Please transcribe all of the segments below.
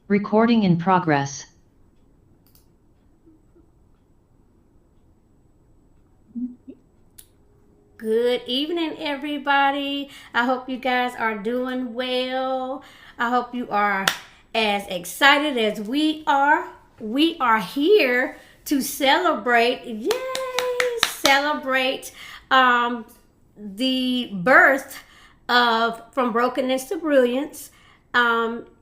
Recording in progress. Good evening, everybody. I hope you guys are doing well. I hope you are as excited as we are. We are here to celebrate, yay, celebrate um, the birth of From Brokenness to Brilliance.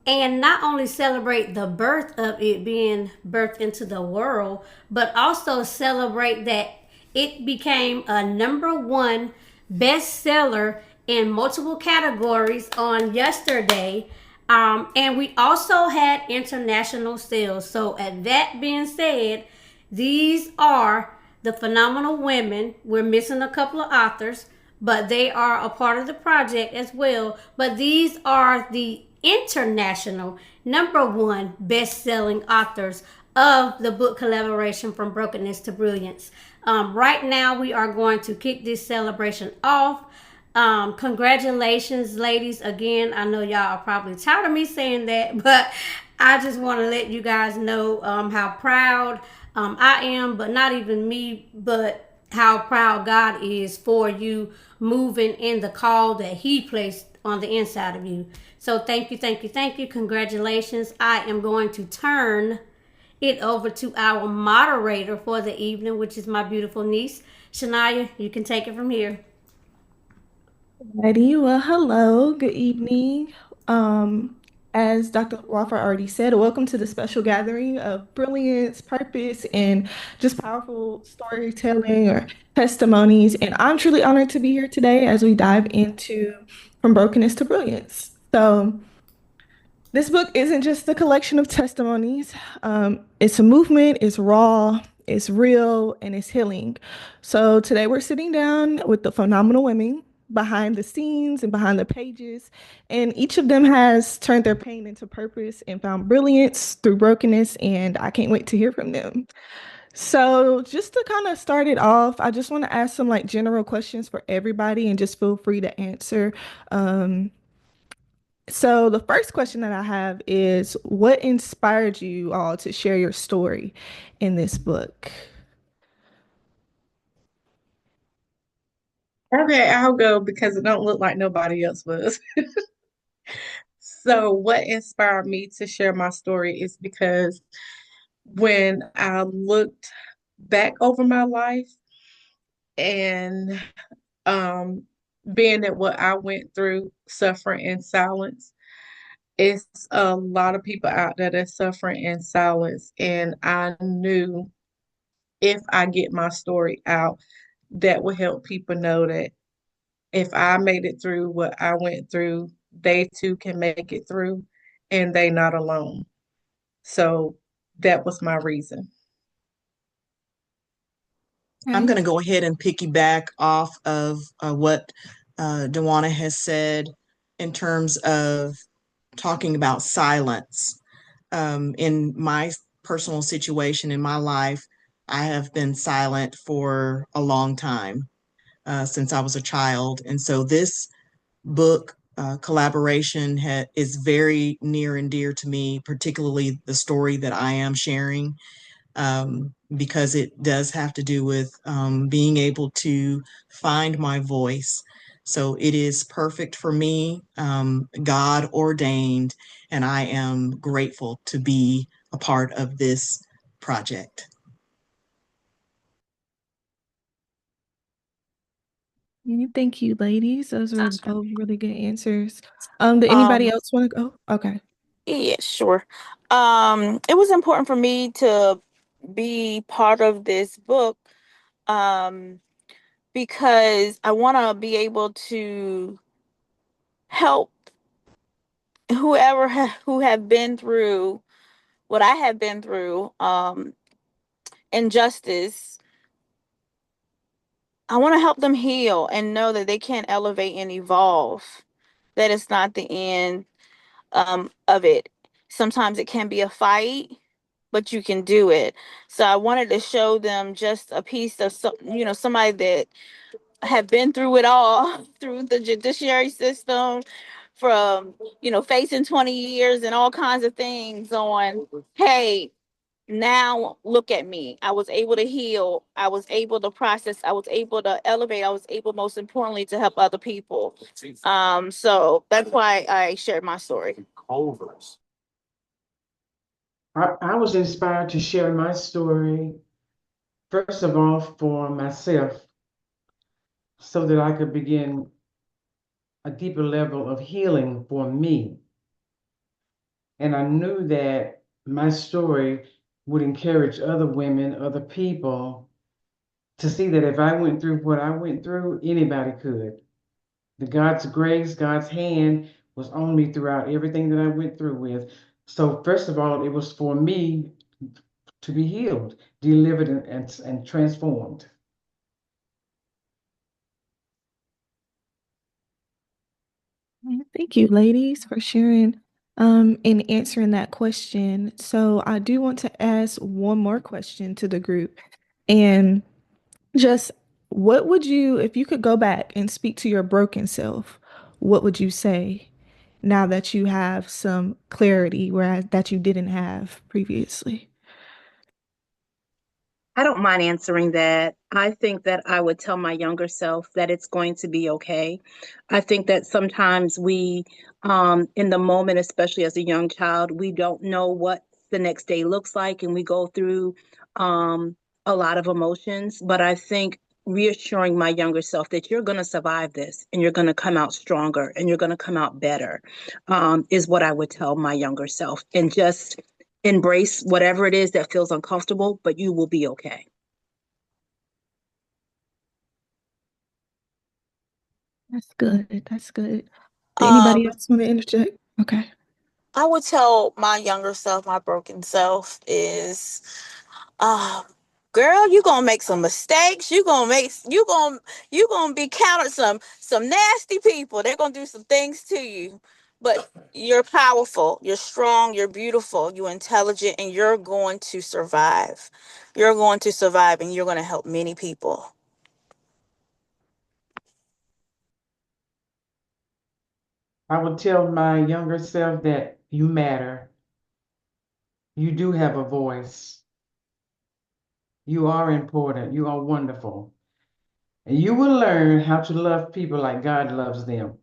And not only celebrate the birth of it being birthed into the world, but also celebrate that it became a #1 bestseller in multiple categories on yesterday. And we also had international sales. So, at that being said, these are the phenomenal women. We're missing a couple of authors, but they are a part of the project as well. But these are the international #1 best-selling authors of the book collaboration From Brokenness to Brilliance. Right now, we are going to kick this celebration off. Congratulations, ladies. Again, I know y'all are probably tired of me saying that, but I just want to let you guys know how proud I am, but not even me, but how proud God is for you moving in the call that He placed on the inside of you. So thank you, thank you, thank you. Congratulations. I am going to turn it over to our moderator for the evening, which is my beautiful niece. Shania, you can take it from here. Alrighty, well, hello, good evening. As Dr. Wofford already said, welcome to the special gathering of brilliance, purpose, and just powerful storytelling or testimonies. And I'm truly honored to be here today as we dive into From Brokenness to Brilliance. So, this book isn't just a collection of testimonies. It's a movement, it's raw, it's real, and it's healing. So today we're sitting down with the phenomenal women behind the scenes and behind the pages, and each of them has turned their pain into purpose and found brilliance through brokenness, and I can't wait to hear from them. So just to kind of start it off, I just want to ask some like general questions for everybody and just feel free to answer. Um, so the first question that I have is, what inspired you all to share your story in this book? Okay, I'll go because it don't look like nobody else was. So what inspired me to share my story is because when I looked back over my life and um being at what I went through, suffering in silence, it's a lot of people out there that's suffering in silence. And I knew if I get my story out, that will help people know that if I made it through what I went through, they too can make it through and they not alone. So that was my reason. I'm Okay. going to go ahead and piggyback off of what Dewana has said in terms of talking about silence. In my personal situation in my life, I have been silent for a long time, since I was a child. And so this book collaboration is very near and dear to me, particularly the story that I am sharing, because it does have to do with being able to find my voice. So it is perfect for me, God ordained, and I am grateful to be a part of this project. Thank you, ladies. Those were both really good answers. Did anybody Um, else want to go? Okay. yeah, sure. It was important for me to be part of this book, um, because I want to be able to help who have been through what I have been through, injustice. I want to help them heal and know that they can elevate and evolve. That it's not the end of it. Sometimes it can be a fight, but you can do it. So I wanted to show them just a piece of somebody that have been through it all through the judiciary system, from, facing 20 years and all kinds of things on, hey, now look at me. I was able to heal. I was able to process. I was able to elevate. I was able, most importantly, to help other people. So that's why I shared my story. I was inspired to share my story, first of all, for myself, so that I could begin a deeper level of healing for me. And I knew that my story would encourage other women, other people to see that if I went through what I went through, anybody could. The God's grace, God's hand was on me throughout everything that I went through with. So, first of all, it was for me to be healed, delivered, and transformed. Thank you, ladies, for sharing and answering that question. So I do want to ask one more question to the group. And just what would you, if you could go back and speak to your broken self, what would you say now that you have some clarity whereas that you didn't have previously? I don't mind answering that. I think that I would tell my younger self that it's going to be okay. I think that sometimes we, in the moment, especially as a young child, we don't know what the next day looks like, and we go through um, a lot of emotions. But I think reassuring my younger self that you're going to survive this and you're going to come out stronger and you're going to come out better is what I would tell my younger self. And just embrace whatever it is that feels uncomfortable, but you will be okay. That's good. That's good. Did anybody Um, else want to interject? Okay. I would tell my younger self, my broken self, is, um, girl, you gonna make some mistakes. You gonna be counted some nasty people. They're gonna do some things to you, but you're powerful. You're strong. You're beautiful. You're intelligent, and you're going to survive. You're going to survive, and you're going to help many people. I would tell my younger self that you matter. You do have a voice. You are important. You are wonderful. And you will learn how to love people like God loves them.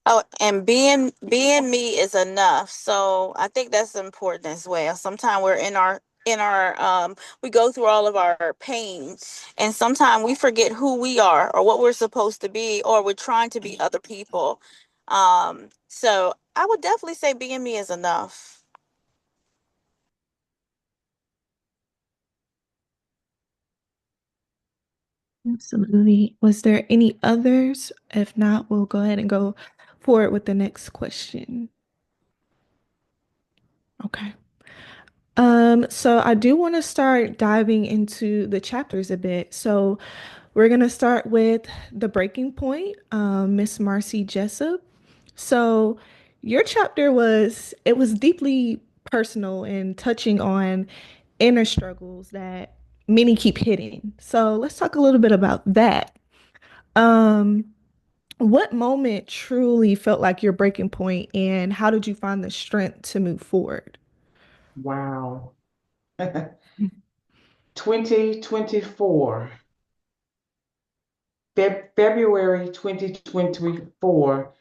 Oh, and being me is enough. So I think that's important as well. Sometimes we're in our we go through all of our pain, and sometimes we forget who we are or what we're supposed to be, or we're trying to be other people. So I would definitely say being me is enough. Absolutely. Was there any others? If not, we'll go ahead and go forward with the next question. Okay. So I do want to start diving into the chapters a bit. So we're gonna start with the breaking point, Miss Marcy Jessup. So your chapter was deeply personal and touching on inner struggles that many keep hitting. So let's talk a little bit about that. Um, what moment truly felt like your breaking point, and how did you find the strength to move forward? Wow. 2024, February 2024,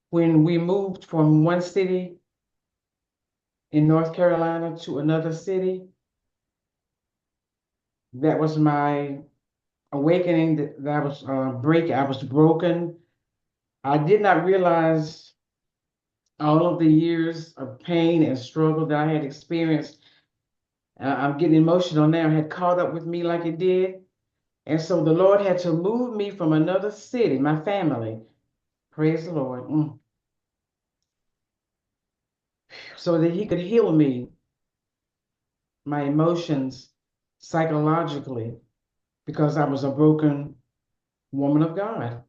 when we moved from one city in North Carolina to another city, that was my awakening. That I was I was broken. I did not realize all of the years of pain and struggle that I had experienced. I'm getting emotional now. Had caught up with me like it did. And so the Lord had to move me from another city, my family, praise the Lord, so that He could heal me, my emotions, psychologically, because I was a broken woman of God.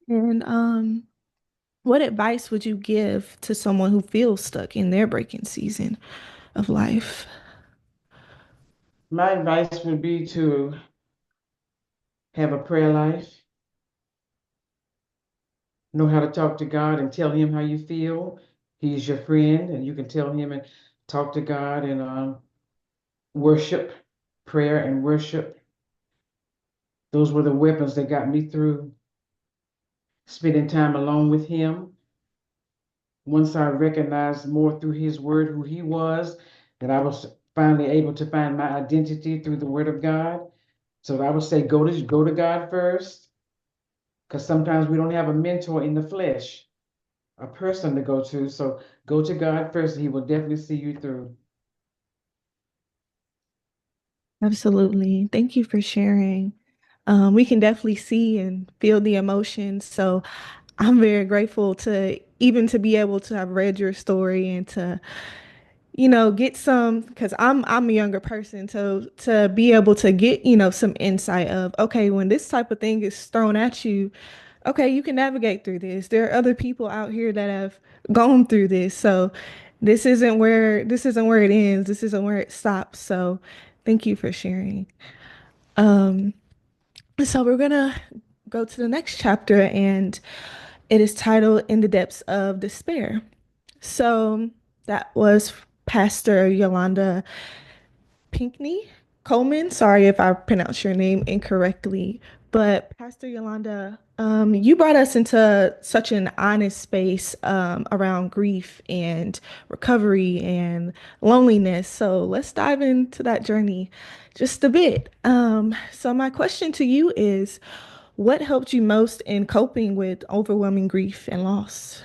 And what advice would you give to someone who feels stuck in their breaking season of life? My advice would be to have a prayer life, know how to talk to God and tell him how you feel. He's your friend, and you can tell him and talk to God and worship, prayer and worship. Those were the weapons that got me through. Spending time alone with him. Once I recognized more through his word who he was, that I was finally able to find my identity through the word of God. So I would say go to God first, because sometimes we don't have a mentor in the flesh, a person to go to. So go to God first, and he will definitely see you through. Absolutely. Thank you for sharing. We can definitely see and feel the emotions. So I'm very grateful to even to be able to have read your story and to, get some, because I'm a younger person, so to be able to get, some insight of, okay, when this type of thing is thrown at you, okay, you can navigate through this. There are other people out here that have gone through this. So this isn't where it ends. This isn't where it stops. So thank you for sharing. Um, so we're gonna go to the next chapter, and it is titled In the Depths of Despair. So that was Pastor Yolanda Pinkney Coleman. Sorry if I pronounced your name incorrectly, but Pastor Yolanda, you brought us into such an honest space around grief and recovery and loneliness. So let's dive into that journey just a bit. So my question to you is, what helped you most in coping with overwhelming grief and loss?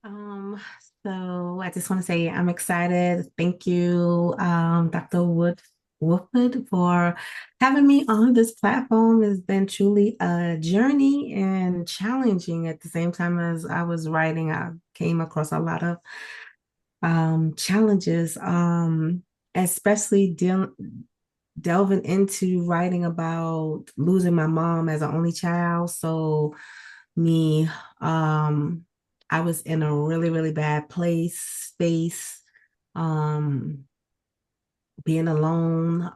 Um, so I just want to say I'm excited. Thank you, Dr. Wofford, for having me on this platform. It's been truly a journey and challenging at the same time. As I was writing, I came across a lot of challenges, especially delving into writing about losing my mom as an only child. So me, I was in a really, really bad space, um, being alone.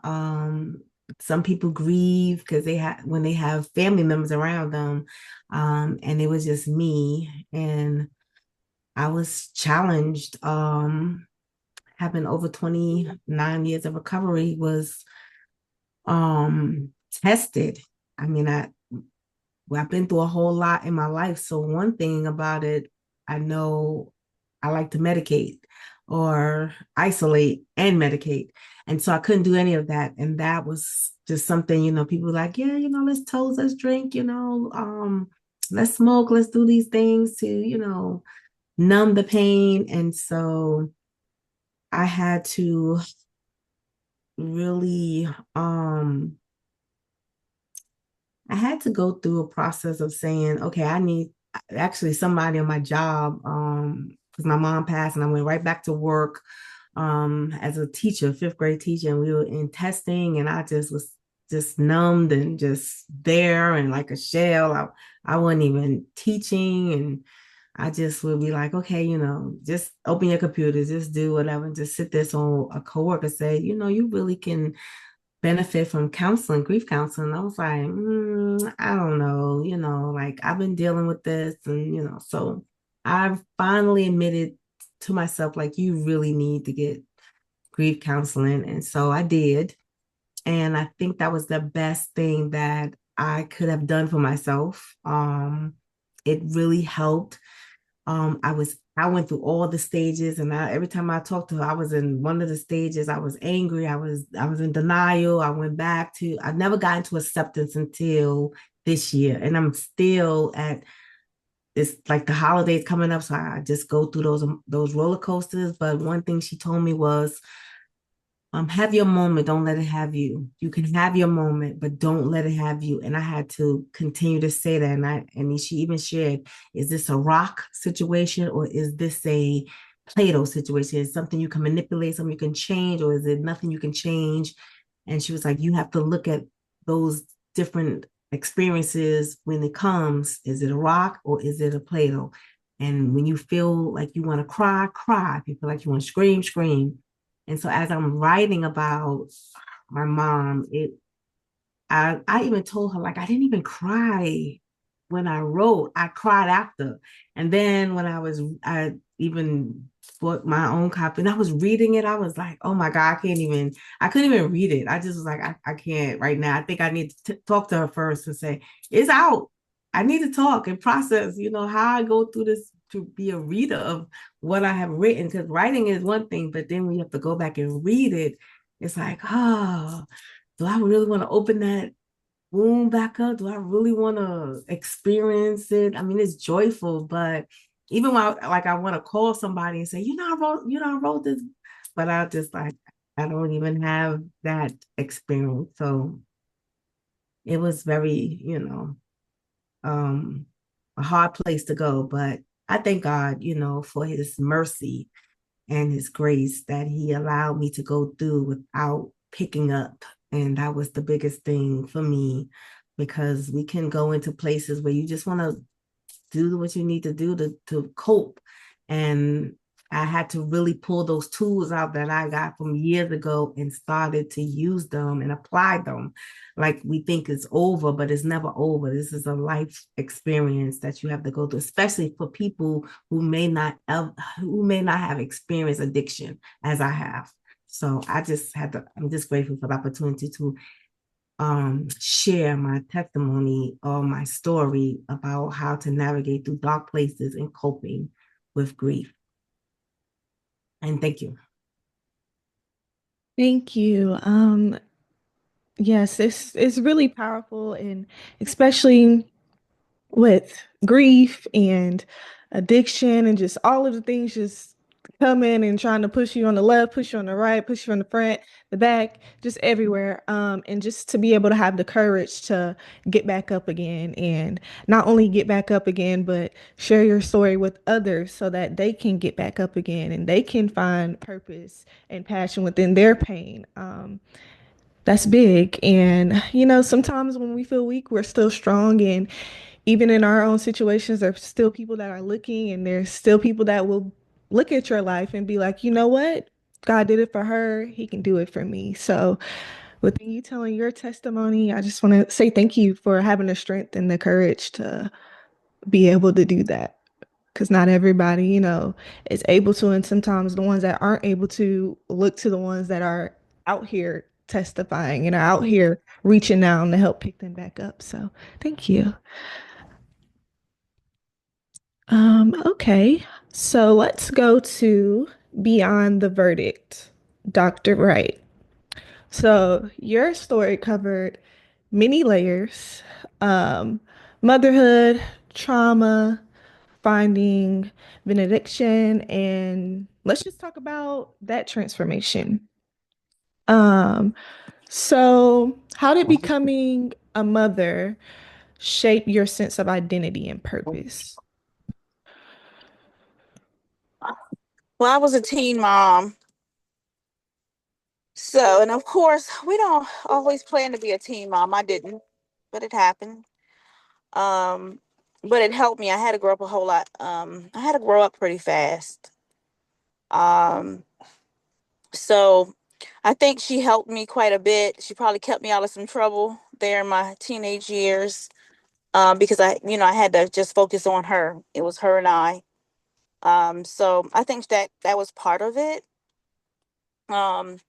Some people grieve because when they have family members around them, and it was just me, and I was challenged. Having over 29 years of recovery was tested. I mean, I've been through a whole lot in my life. So one thing about it, I know I like to medicate or isolate and medicate. And so I couldn't do any of that. And that was just something, people were like, yeah, let's toast, let's drink, let's smoke, let's do these things to, numb the pain. And so I had to really I had to go through a process of saying, okay, I need actually somebody on my job, because my mom passed and I went right back to work as a teacher, fifth grade teacher, and we were in testing, and I just was just numbed and just there and like a shell. I wasn't even teaching, and I just would be like, okay, just open your computer, just do whatever, just sit there. So a coworker said, you really can benefit from counseling, grief counseling. I was like, I don't know, like I've been dealing with this, and so I've finally admitted to myself, like, you really need to get grief counseling. And so I did. And I think that was the best thing that I could have done for myself. It really helped. I went through all the stages, and every time I talked to her, I was in one of the stages. I was angry. I was in denial. I never got into acceptance until this year, and I'm still at. It's like the holidays coming up, so I just go through those roller coasters. But one thing she told me was, have your moment, don't let it have you. You can have your moment, but don't let it have you. And I had to continue to say that. And she even shared, is this a rock situation, or is this a Play-Doh situation? Is something you can manipulate, something you can change, or is it nothing you can change? And she was like, you have to look at those different experiences when it comes. Is it a rock, or is it a Play-Doh? And when you feel like you want to cry, cry. If you feel like you want to scream, scream. And so as I'm writing about my mom, I even told her, like, I didn't even cry when I wrote. I cried after. And then when I even bought my own copy and I was reading it, I was like, oh my God, I couldn't even read it. I just was like, I can't right now. I think I need to talk to her first and say, it's out. I need to talk and process, how I go through this to be a reader of what I have written. Because writing is one thing, but then when you have to go back and read it, it's like, oh, do I really want to open that boom back up? Do I really want to experience it? I mean, it's joyful, but even when I want to call somebody and say, I wrote this, but I just like, I don't even have that experience. So it was very, a hard place to go, but I thank God, for his mercy and his grace that he allowed me to go through without picking up. And that was the biggest thing for me, because we can go into places where you just want to do what you need to do to cope. And I had to really pull those tools out that I got from years ago and started to use them and apply them. Like, we think it's over, but it's never over. This is a life experience that you have to go through, especially for people who may not have experienced addiction as I have. So I'm just grateful for the opportunity to share my testimony or my story about how to navigate through dark places and coping with grief. And thank you. Thank you. Yes, it's really powerful, and especially with grief and addiction and just all of the things just coming and trying to push you on the left, push you on the right, push you on the front, the back, just everywhere. And just to be able to have the courage to get back up again, and not only get back up again, but share your story with others so that they can get back up again and they can find purpose and passion within their pain. That's big. And, sometimes when we feel weak, we're still strong. And even in our own situations, there's still people that are looking, and there's still people that will look at your life and be like, you know what? God did it for her. He can do it for me. So, with you telling your testimony, I just want to say thank you for having the strength and the courage to be able to do that. Because not everybody, is able to. And sometimes the ones that aren't able to look to the ones that are out here testifying and are out here reaching out to help pick them back up. So thank you. Okay. So let's go to Beyond the Verdict, Dr. Wright. So your story covered many layers, um, motherhood, trauma, finding benediction, and let's just talk about that transformation. Um, so how did becoming a mother shape your sense of identity and purpose? Well, I was a teen mom. So, and of course, we don't always plan to be a teen mom. I didn't, but it happened. Um, but it helped me. I had to grow up a whole lot. I had to grow up pretty fast. Um, so I think she helped me quite a bit. She probably kept me out of some trouble there in my teenage years. Because I had to just focus on her. It was her and I. So I think that was part of it. Um,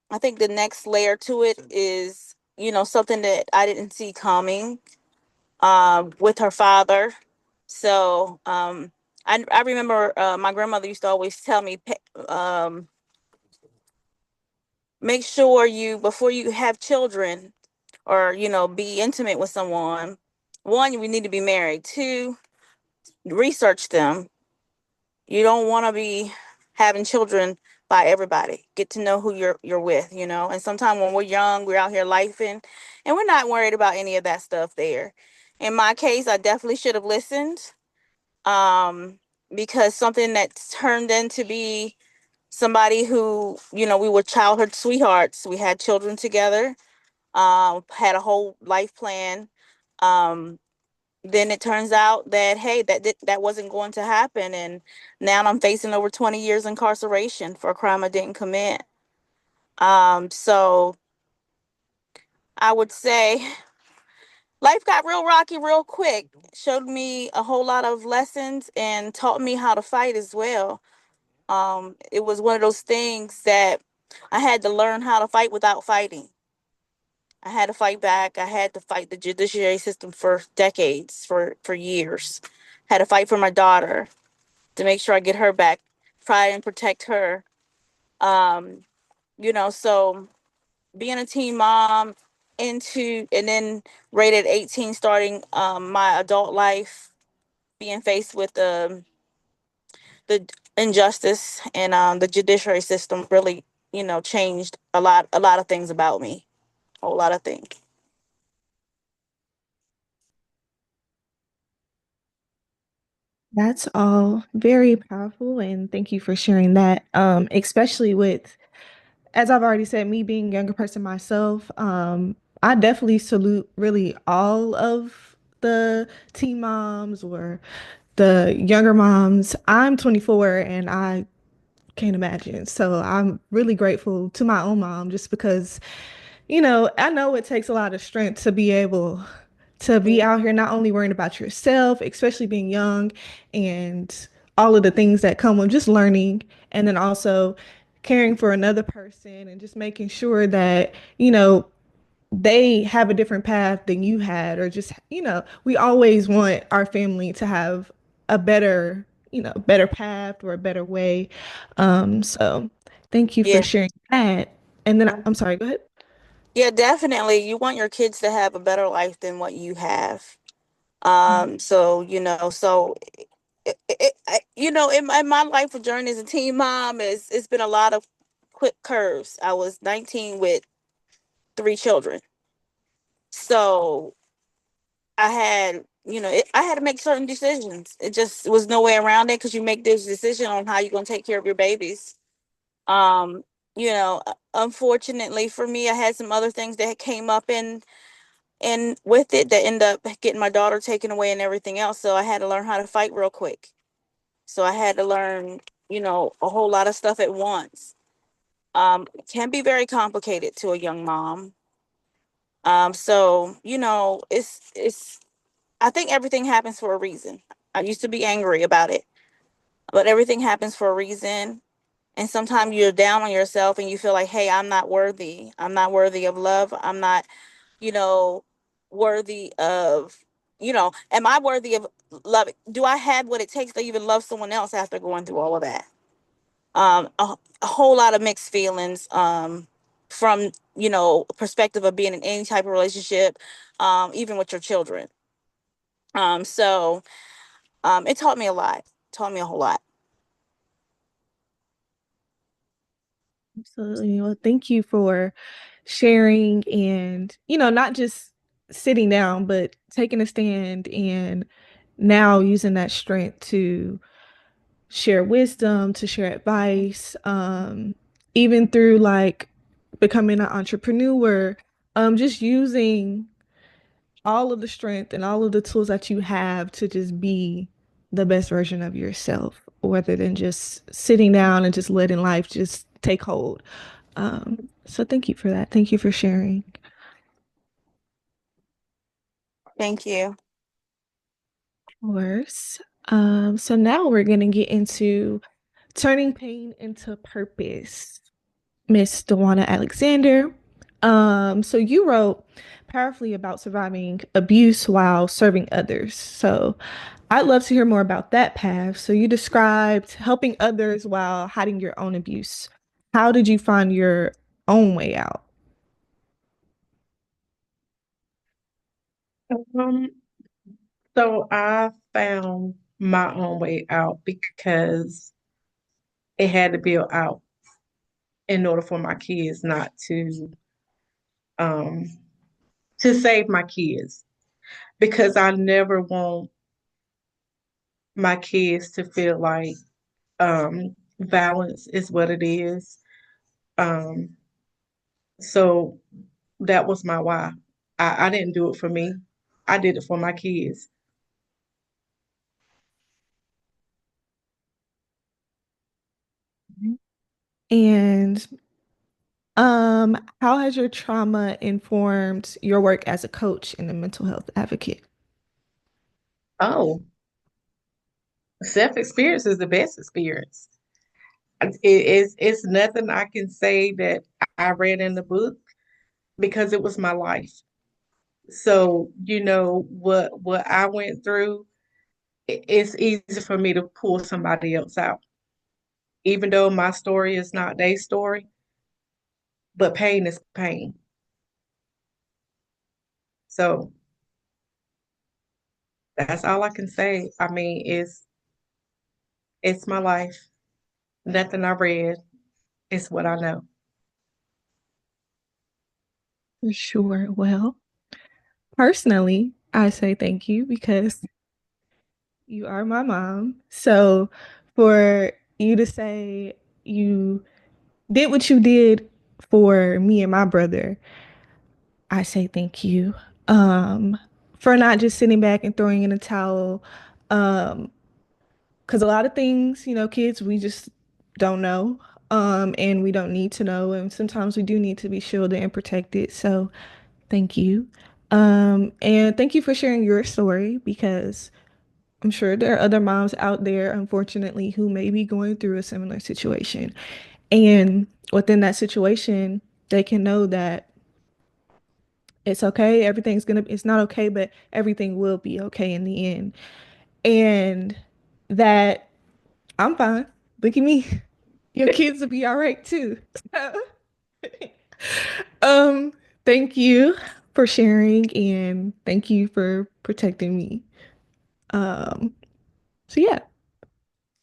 I think the next layer to it is, something that I didn't see coming, with her father. So I remember my grandmother used to always tell me, make sure before you have children or, be intimate with someone, one, we need to be married. Two, research them. You don't want to be having children by everybody. Get to know who you're with, And sometimes when we're young, we're out here lifing, and we're not worried about any of that stuff there. In my case, I definitely should have listened, um, because something that turned into be somebody who, we were childhood sweethearts. We had children together, had a whole life plan. Um, then it turns out that, hey, that wasn't going to happen, and now I'm facing over 20 years incarceration for a crime I didn't commit. So I would say life got real rocky real quick. Showed me a whole lot of lessons and taught me how to fight as well. It was one of those things that I had to learn how to fight without fighting. I had to fight back. I had to fight the judiciary system for decades, for years. Had to fight for my daughter to make sure I get her back, try and protect her. Um, so being a teen mom into and then rated 18 starting my adult life, being faced with the injustice and the judiciary system really, changed a lot of things about me. A whole lot of things. That's all very powerful, and thank you for sharing that. Especially with, as I've already said, me being a younger person myself, I definitely salute really all of the teen moms or the younger moms. I'm 24 and I can't imagine. So I'm really grateful to my own mom just because, I know it takes a lot of strength to be able to be out here not only worrying about yourself, especially being young and all of the things that come with just learning, and then also caring for another person and just making sure that, they have a different path than you had, or just, we always want our family to have a better, better path or a better way. So thank you for Yeah. sharing that. And then I'm sorry, go ahead. Yeah, definitely. You want your kids to have a better life than what you have. So in my life journey as a teen mom, it's been a lot of quick curves. I was 19 with 3 children, so I had to make certain decisions. It just was no way around it because you make this decision on how you're gonna take care of your babies. Um, Unfortunately for me, I had some other things that came up and with it that ended up getting my daughter taken away and everything else. So I had to learn how to fight real quick. So I had to learn, a whole lot of stuff at once. It can be very complicated to a young mom. So it's I think everything happens for a reason. I used to be angry about it, but everything happens for a reason. And sometimes you're down on yourself and you feel like, hey, I'm not worthy. I'm not worthy of love. I'm not, you know, worthy of, am I worthy of love? Do I have what it takes to even love someone else after going through all of that? A whole lot of mixed feelings from, perspective of being in any type of relationship, even with your children. So it taught me a lot, taught me a whole lot. Absolutely. Well, thank you for sharing and, not just sitting down, but taking a stand and now using that strength to share wisdom, to share advice, even through like becoming an entrepreneur, just using all of the strength and all of the tools that you have to just be the best version of yourself, rather than just sitting down and just letting life just take hold. So thank you for that. Thank you for sharing. Thank you. Of course. So now we're gonna get into turning pain into purpose. Miss Dewana Alexander. So you wrote powerfully about surviving abuse while serving others. So I'd love to hear more about that path. So you described helping others while hiding your own abuse. How did you find your own way out? Um, so I found my own way out because it had to be out in order for my kids not um to save my kids, because I never want my kids to feel like violence is what it is. Um so that was my why. I didn't do it for me. I did it for my kids. And How has your trauma informed your work as a coach and a mental health advocate? Oh, self-experience is the best experience. It's nothing I can say that I read in the book because it was my life. So, what I went through, it's easy for me to pull somebody else out. Even though my story is not their story, but pain is pain. So that's all I can say. I mean, it's my life. Nothing I read. It's what I know. For sure. Well, personally, I say thank you because you are my mom. So for you to say you did what you did for me and my brother, I say thank you. For not just sitting back and throwing in a towel. Because a lot of things, kids, we just don't know. And we don't need to know. And sometimes we do need to be shielded and protected. So thank you. And thank you for sharing your story because I'm sure there are other moms out there, unfortunately, who may be going through a similar situation. And within that situation, they can know that it's okay. It's not okay, but everything will be okay in the end. And that I'm fine. Look at me. Your kids will be all right too. Um, thank you for sharing and thank you for protecting me. Um, so yeah,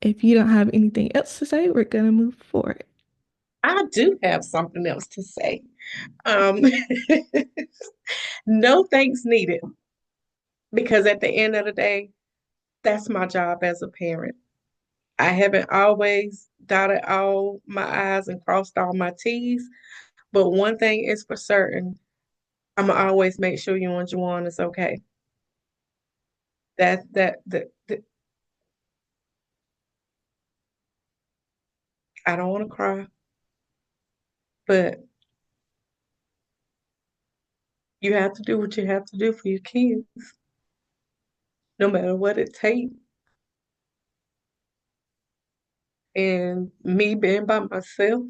if you don't have anything else to say, we're gonna move forward. I do have something else to say. Um, no thanks needed, because at the end of the day, that's my job as a parent. I haven't always dotted all my I's and crossed all my T's, but one thing is for certain, I'm gonna always make sure you and Juwan is okay. That I don't want to cry, but you have to do what you have to do for your kids, no matter what it takes. And me being by myself,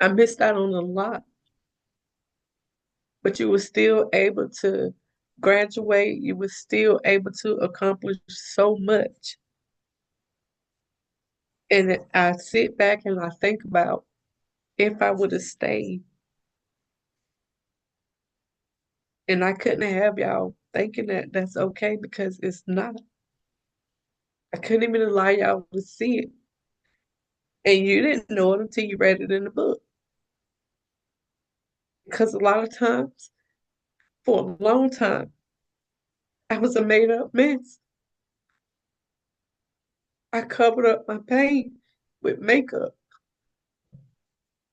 I missed out on a lot, but you were still able to graduate. You were still able to accomplish so much. And I sit back and I think about if I would have stayed and I couldn't have y'all thinking that that's okay because it's not. I couldn't even allow y'all to see it. And you didn't know it until you read it in the book. Because a lot of times, for a long time, I was a made up mess. I covered up my pain with makeup,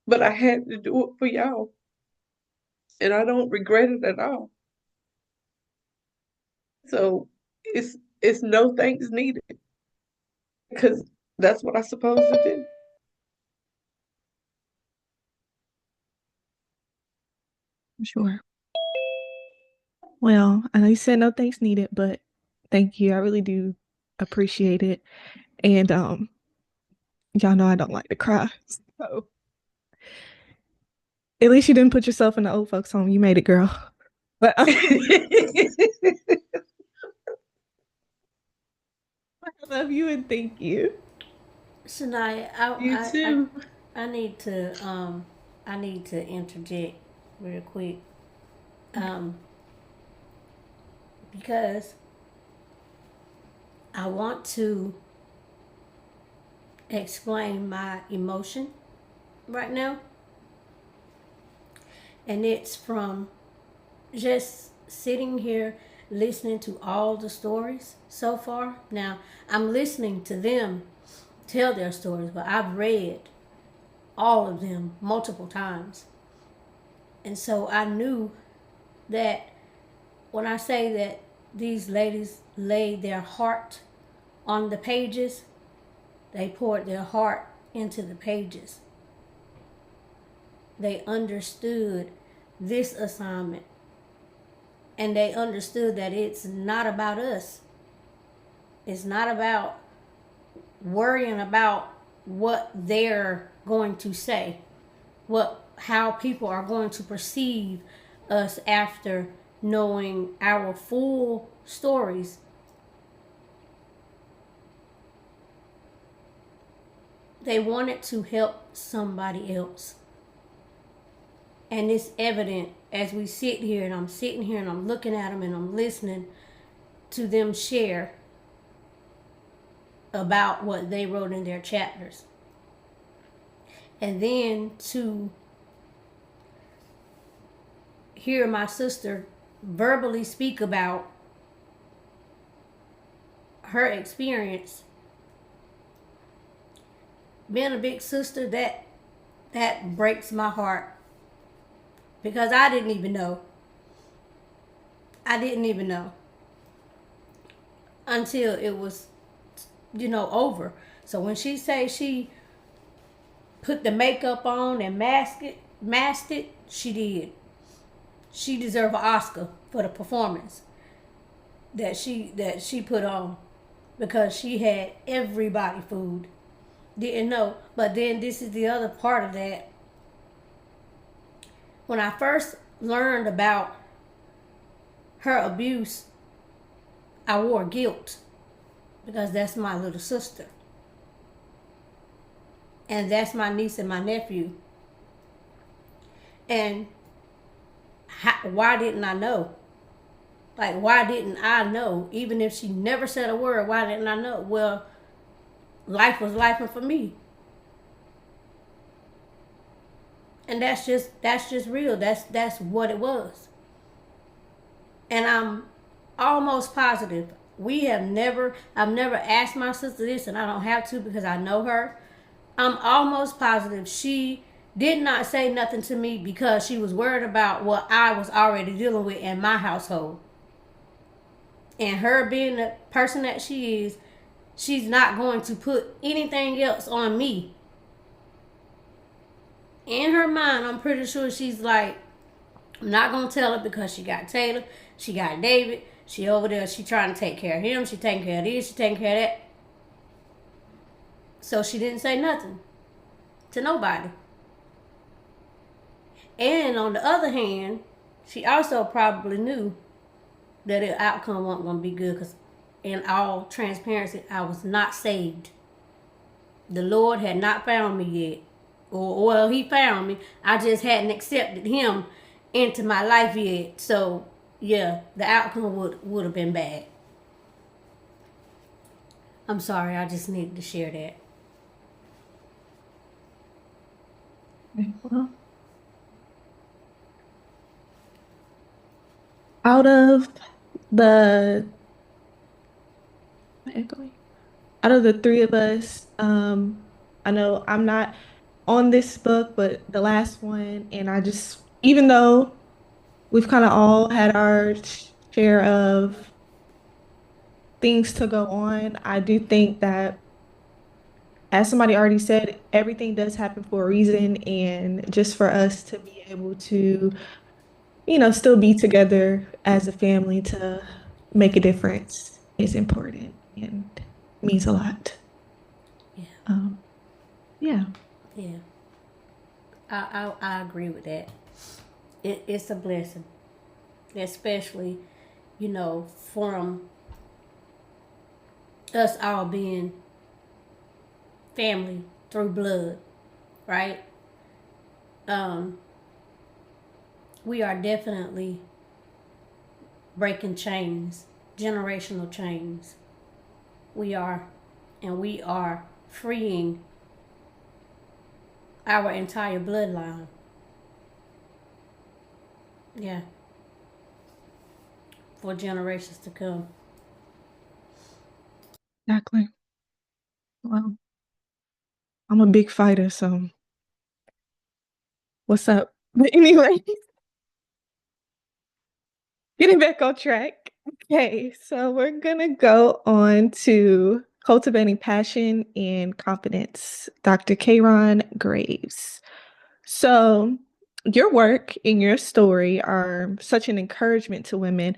but I had to do it for y'all. And I don't regret it at all. So it's no thanks needed because that's what I'm supposed to do. Sure. Well, I know you said no thanks needed, but thank you. I really do appreciate it. And y'all know I don't like to cry. So at least you didn't put yourself in the old folks home. You made it, girl. But I love you and thank you. Shania, You too. I need to interject real quick. Because I want to explain my emotion right now. And it's from just sitting here listening to all the stories so far. Now, I'm listening to them tell their stories, but I've read all of them multiple times. And so I knew that when I say that these ladies laid their heart on the pages, they poured their heart into the pages. They understood this assignment, and they understood that it's not about us. It's not about worrying about what they're going to say, how people are going to perceive us after knowing our full stories. They wanted to help somebody else. And it's evident as we sit here, and I'm sitting here and I'm looking at them and I'm listening to them share about what they wrote in their chapters. And then to hear my sister verbally speak about her experience being a big sister, that breaks my heart, because I didn't even know until it was over. So when she say she put the makeup on and masked it, she did. She deserved an Oscar for the performance that she put on, because she had everybody food. Didn't know. But then this is the other part of that. When I first learned about her abuse, I wore guilt, because that's my little sister. And that's my niece and my nephew. And why didn't I know? Like, why didn't I know? Even if she never said a word, why didn't I know? Well, life was life for me. And that's just real. That's what it was. And I'm almost positive I've never asked my sister this, and I don't have to because I know her. I'm almost positive she did not say nothing to me because she was worried about what I was already dealing with in my household. And her being the person that she is, she's not going to put anything else on me. In her mind, I'm pretty sure she's like, I'm not going to tell her because she got Taylor, she got David, she over there, she trying to take care of him, she taking care of this, she taking care of that. So she didn't say nothing to nobody. And on the other hand, she also probably knew that the outcome wasn't going to be good, because in all transparency, I was not saved. The Lord had not found me yet. Or, well, he found me. I just hadn't accepted him into my life yet. So, yeah, the outcome would have been bad. I'm sorry, I just needed to share that. Well, out of the three of us, I know I'm not on this book, but the last one, and I just, even though we've kind of all had our share of things to go on, I do think that, as somebody already said, everything does happen for a reason, and just for us to be able to, still be together as a family to make a difference is important and means a lot. Yeah. Yeah. Yeah. I agree with that. It's a blessing, especially, from us all being family through blood, right? We are definitely breaking chains, generational chains. We are freeing our entire bloodline. Yeah. For generations to come. Exactly. Well, I'm a big fighter, so what's up? But anyway, getting back on track. Okay, so we're gonna go on to Cultivating Passion and Confidence, Dr. Kayron Graves. So, your work and your story are such an encouragement to women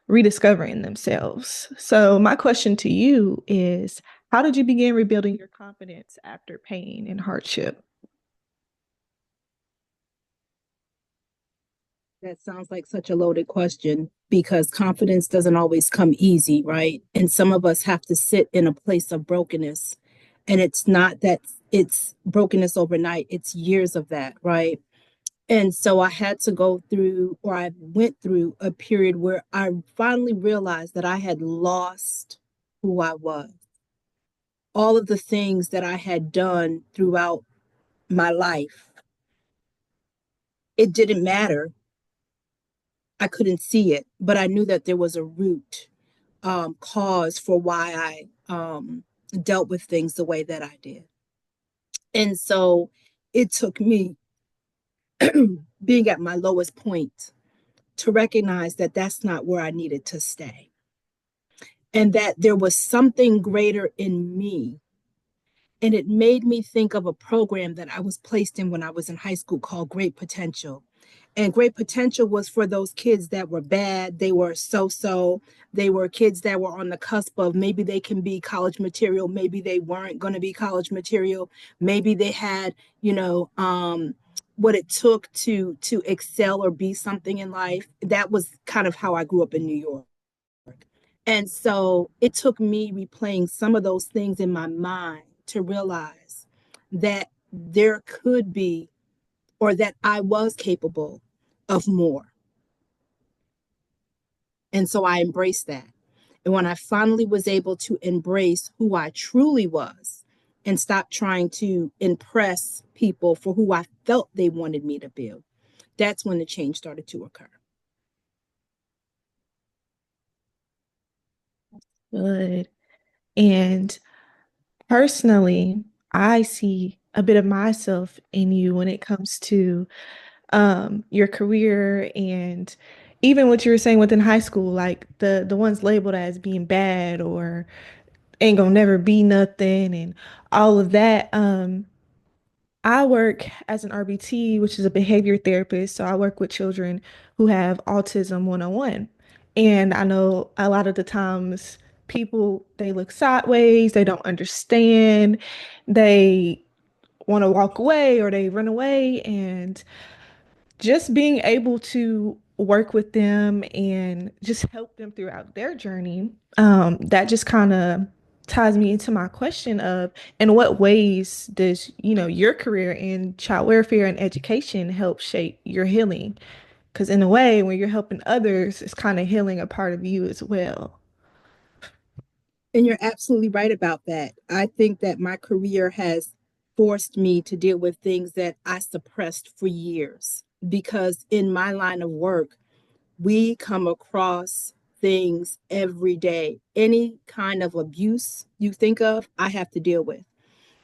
rediscovering themselves. So, my question to you is, how did you begin rebuilding your confidence after pain and hardship? That sounds like such a loaded question because confidence doesn't always come easy, right? And some of us have to sit in a place of brokenness. And it's not that it's brokenness overnight, it's years of that, right? And so I had to go through, or I went through a period where I finally realized that I had lost who I was. All of the things that I had done throughout my life, it didn't matter. I couldn't see it, but I knew that there was a root cause for why I dealt with things the way that I did. And so it took me being at my lowest point to recognize that that's not where I needed to stay and that there was something greater in me. And it made me think of a program that I was placed in when I was in high school called Great Potential. And Great Potential was for those kids that were bad, they were so, they were kids that were on the cusp of maybe they can be college material, maybe they weren't going to be college material, maybe they had, what it took to excel or be something in life. That was kind of how I grew up in New York. And so it took me replaying some of those things in my mind to realize that there could be, or that I was capable of more. And so I embraced that. And when I finally was able to embrace who I truly was and stop trying to impress people for who I felt they wanted me to be, that's when the change started to occur. Good. And personally, I see a bit of myself in you when it comes to your career and even what you were saying within high school, like the ones labeled as being bad or ain't gonna never be nothing and all of that. I work as an RBT, which is a behavior therapist. So I work with children who have autism one-on-one. And I know a lot of the times people, they look sideways, they don't understand, they want to walk away or they run away. And just being able to work with them and just help them throughout their journey, that just kind of ties me into my question of in what ways does your career in child welfare and education help shape your healing? Because in a way, when you're helping others, it's kind of healing a part of you as well. And you're absolutely right about that. I think that my career has forced me to deal with things that I suppressed for years because in my line of work, we come across things every day. Any kind of abuse you think of, I have to deal with.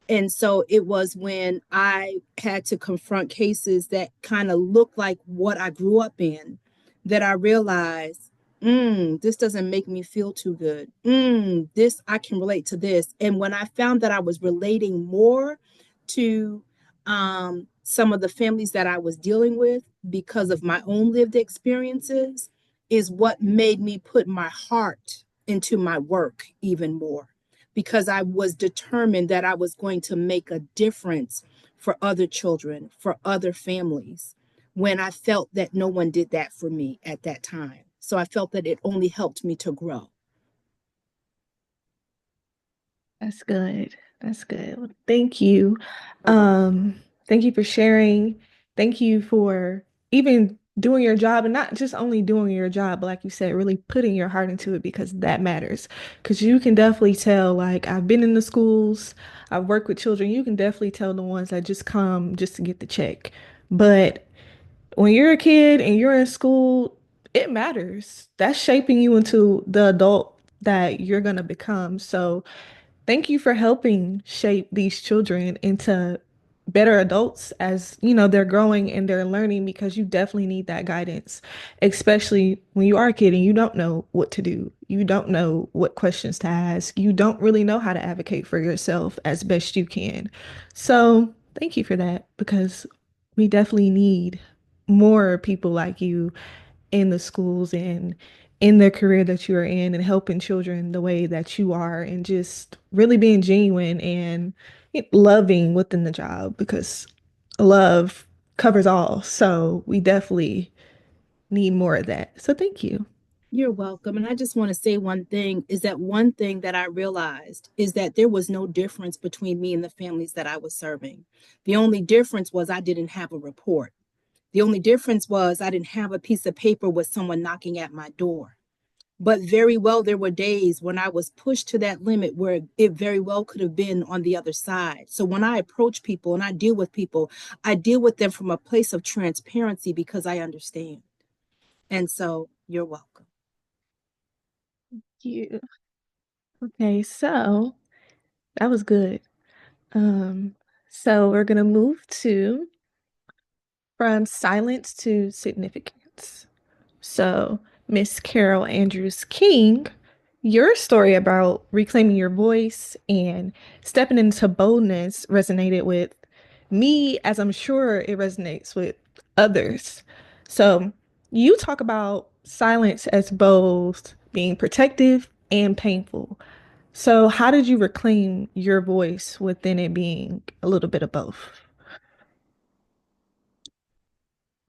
And so it was when I had to confront cases that kind of looked like what I grew up in that I realized, this doesn't make me feel too good. This, I can relate to this. And when I found that I was relating more to some of the families that I was dealing with because of my own lived experiences, is what made me put my heart into my work even more because I was determined that I was going to make a difference for other children, for other families, when I felt that no one did that for me at that time. So I felt that it only helped me to grow. That's good. That's good. Well, thank you. Thank you for sharing. Thank you for even doing your job and not just only doing your job, but like you said, really putting your heart into it because that matters. Because you can definitely tell, like, I've been in the schools, I've worked with children. You can definitely tell the ones that just come just to get the check. But when you're a kid and you're in school, it matters. That's shaping you into the adult that you're going to become. So, thank you for helping shape these children into better adults as they're growing and they're learning, because you definitely need that guidance, especially when you are a kid and you don't know what to do, you don't know what questions to ask, you don't really know how to advocate for yourself as best you can. So thank you for that, because we definitely need more people like you in the schools and in the career that you are in, and helping children the way that you are, and just really being genuine and loving within the job, because love covers all. So we definitely need more of that. So thank you. You're welcome. And I just want to say one thing is that one thing that I realized is that there was no difference between me and the families that I was serving. The only difference was I didn't have a report. The only difference was I didn't have a piece of paper with someone knocking at my door. But very well, there were days when I was pushed to that limit where it very well could have been on the other side. So when I approach people and I deal with people, I deal with them from a place of transparency because I understand. And so you're welcome. You. Okay, so that was good. Um, so we're gonna move to from silence to significance. So, Miss Carol Andrews King, your story about reclaiming your voice and stepping into boldness resonated with me, as I'm sure it resonates with others. So, you talk about silence as both being protective and painful. So, how did you reclaim your voice within it being a little bit of both?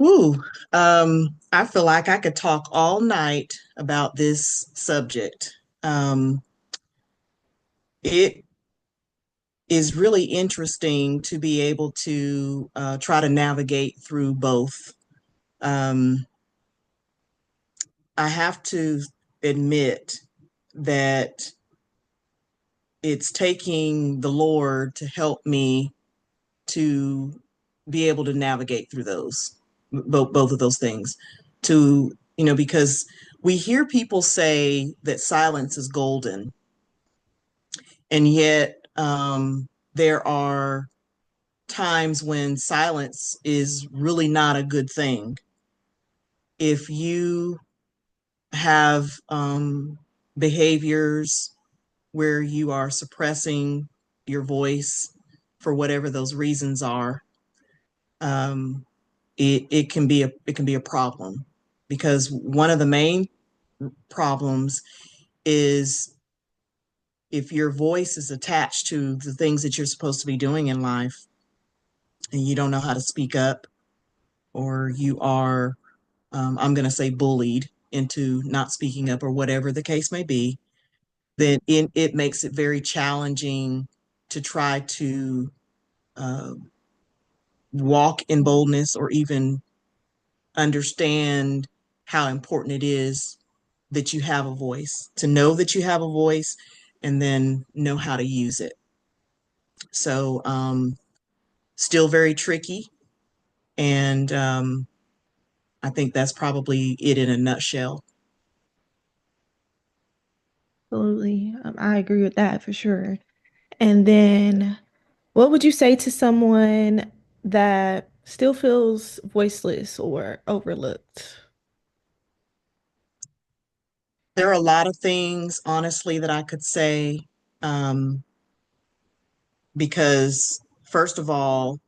Ooh, I feel like I could talk all night about this subject. It is really interesting to be able to try to navigate through both. Um, I have to admit that it's taking the Lord to help me to be able to navigate through those, both of those things. To, because we hear people say that silence is golden, and yet there are times when silence is really not a good thing. If you have behaviors where you are suppressing your voice for whatever those reasons are, um, it can be a problem, because one of the main problems is if your voice is attached to the things that you're supposed to be doing in life and you don't know how to speak up, or you are, I'm going to say, bullied into not speaking up, or whatever the case may be, then it makes it very challenging to try to uh, walk in boldness, or even understand how important it is that you have a voice, to know that you have a voice, and then know how to use it. So, still very tricky. And I think that's probably it in a nutshell. Absolutely. I agree with that for sure. And then, what would you say to someone that still feels voiceless or overlooked? There are a lot of things, honestly, that I could say, um, because, first of all,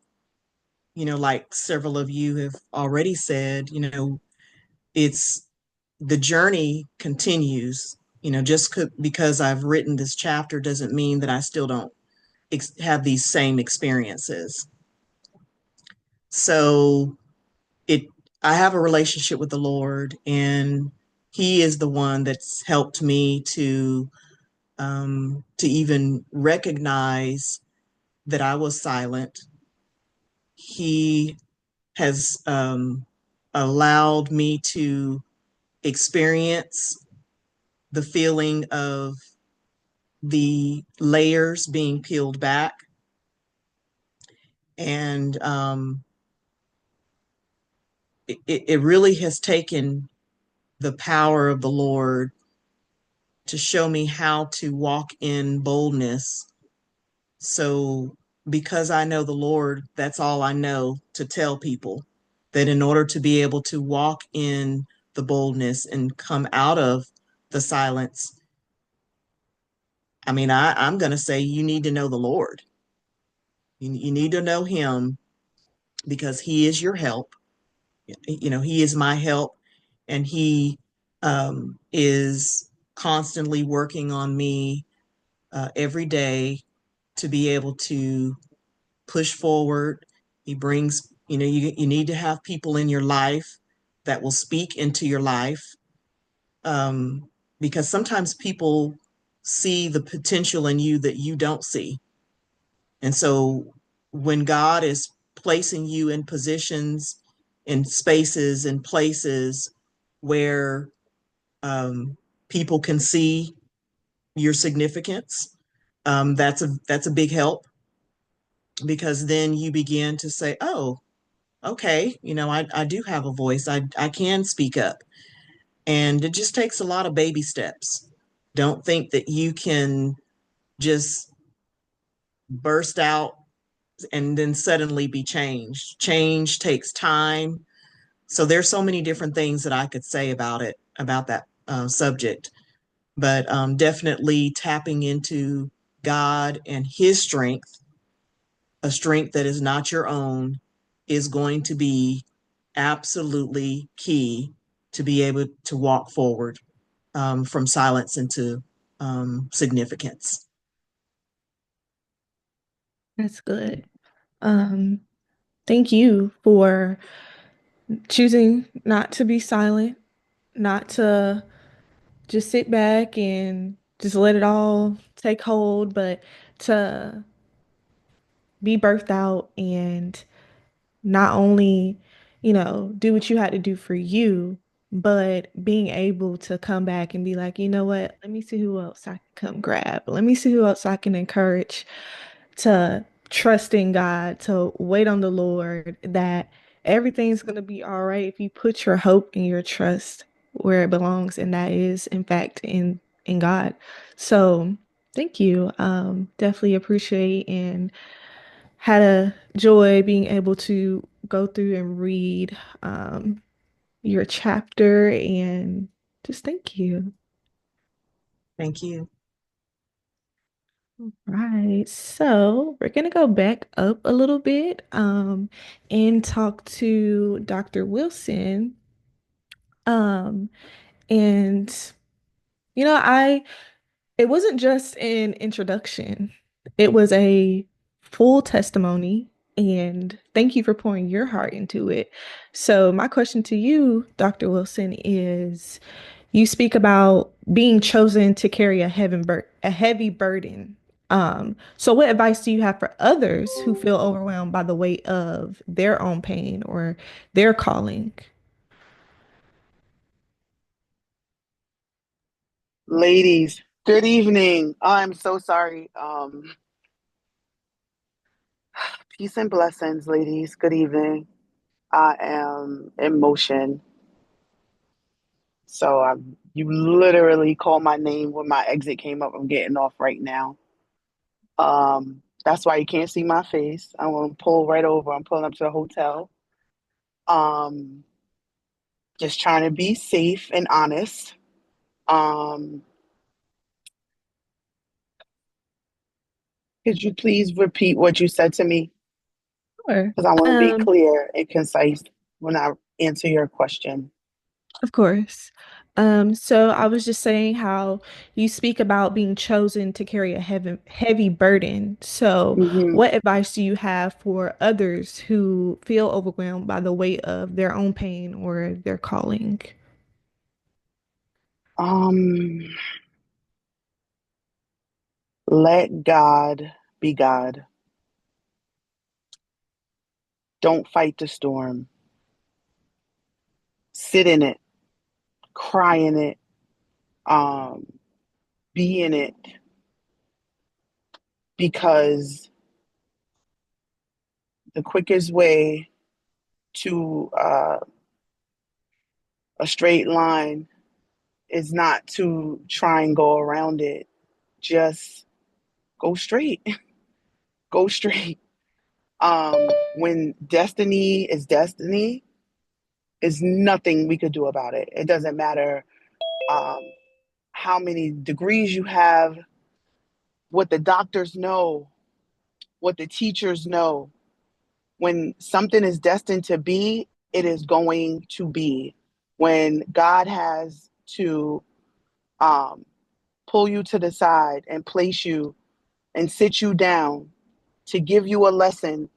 like several of you have already said, it's the journey continues. Just because I've written this chapter doesn't mean that I still don't have these same experiences. So it, I have a relationship with the Lord, and He is the one that's helped me to even recognize that I was silent. He has allowed me to experience the feeling of the layers being peeled back. And it really has taken the power of the Lord to show me how to walk in boldness, so because I know the Lord, that's all I know to tell people, that in order to be able to walk in the boldness and come out of the silence, I mean, I'm going to say you need to know the Lord. You need to know him because he is your help. He is my help, and he is constantly working on me every day to be able to push forward. He brings, you need to have people in your life that will speak into your life, because sometimes people see the potential in you that you don't see. And so when God is placing you in positions, in spaces, in places where people can see your significance, that's a big help, because then you begin to say, oh, okay, I do have a voice. I can speak up. And it just takes a lot of baby steps. Don't think that you can just burst out and then suddenly be changed. Change takes time. So there's so many different things that I could say about it, about that subject. But definitely tapping into God and his strength, a strength that is not your own, is going to be absolutely key to be able to walk forward from silence into significance. That's good. Um, Thank you for choosing not to be silent, not to just sit back and just let it all take hold, but to be birthed out and not only, do what you had to do for you, but being able to come back and be like, you know what, let me see who else I can come grab. Let me see who else I can encourage to trust in God, to wait on the Lord, that everything's going to be all right if you put your hope and your trust where it belongs, and that is, in fact, in God. So thank you. Definitely appreciate and had a joy being able to go through and read your chapter, and just thank you. Thank you. Right. So we're gonna go back up a little bit and talk to Dr. Wilson. Um and I it wasn't just an introduction. It was a full testimony, and thank you for pouring your heart into it. So my question to you, Dr. Wilson, is you speak about being chosen to carry a heavy burden. So what advice do you have for others who feel overwhelmed by the weight of their own pain or their calling? Ladies, good evening. I'm so sorry. Peace and blessings, ladies. Good evening. I am in motion. So you literally called my name when my exit came up. I'm getting off right now. That's why you can't see my face. I'm gonna pull right over. I'm pulling up to the hotel. Um, just trying to be safe and honest. Um, could you please repeat what you said to me? Sure. Because I want to be clear and concise when I answer your question. Of course. So I was just saying how you speak about being chosen to carry a heavy burden. So Mhm. what advice do you have for others who feel overwhelmed by the weight of their own pain or their calling? Um, let God be God. Don't fight the storm. Sit in it, cry in it, um, be in it, because the quickest way to a straight line is not to try and go around it. Just go straight. Go straight. When destiny is destiny, is nothing we could do about it. It doesn't matter um, how many degrees you have, what the doctors know, what the teachers know. When something is destined to be, it is going to be. When God has to um, pull you to the side and place you and sit you down to give you a lesson,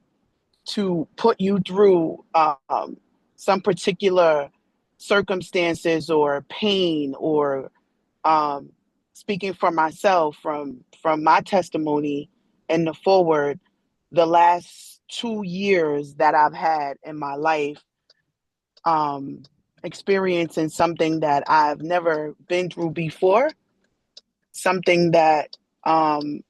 to put you through some particular circumstances or pain, or um, speaking for myself from my testimony and the forward, the last 2 years that I've had in my life, um, experiencing something that I've never been through before, something that um,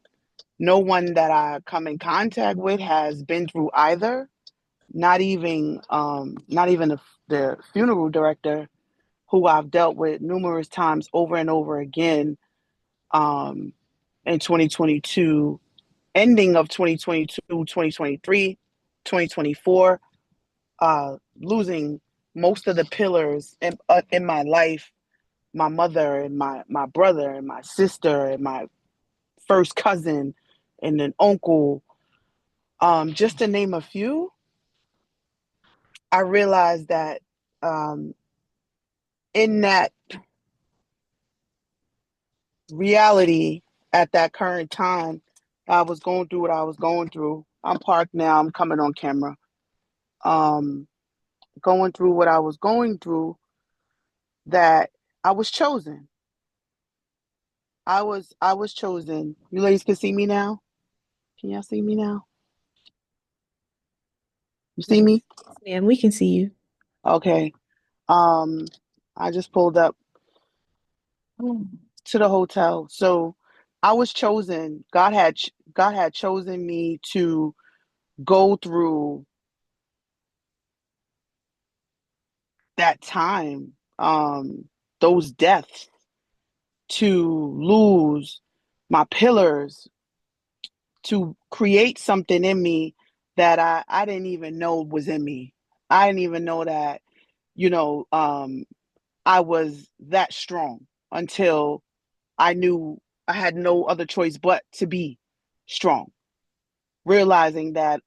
no one that I come in contact with has been through either. Not even the funeral director, who I've dealt with numerous times over and over again, um, in 2022, ending of 2022, 2023, 2024, losing most of the pillars in my life, my mother and my brother and my sister and my first cousin and an uncle, just to name a few. I realized that um, in that reality, at that current time, I was going through what I was going through. I'm parked now. I'm coming on camera. Um, Going through what I was going through, that I was chosen. I was chosen. You ladies can see me now. Can y'all see me now? You see me? Ma'am, we can see you. Okay. Um, I just pulled up to the hotel. So I was chosen. God had chosen me to go through that time, those deaths, to lose my pillars, to create something in me that I didn't even know was in me. I didn't even know that, you know, I was that strong until I knew I had no other choice but to be strong. Realizing that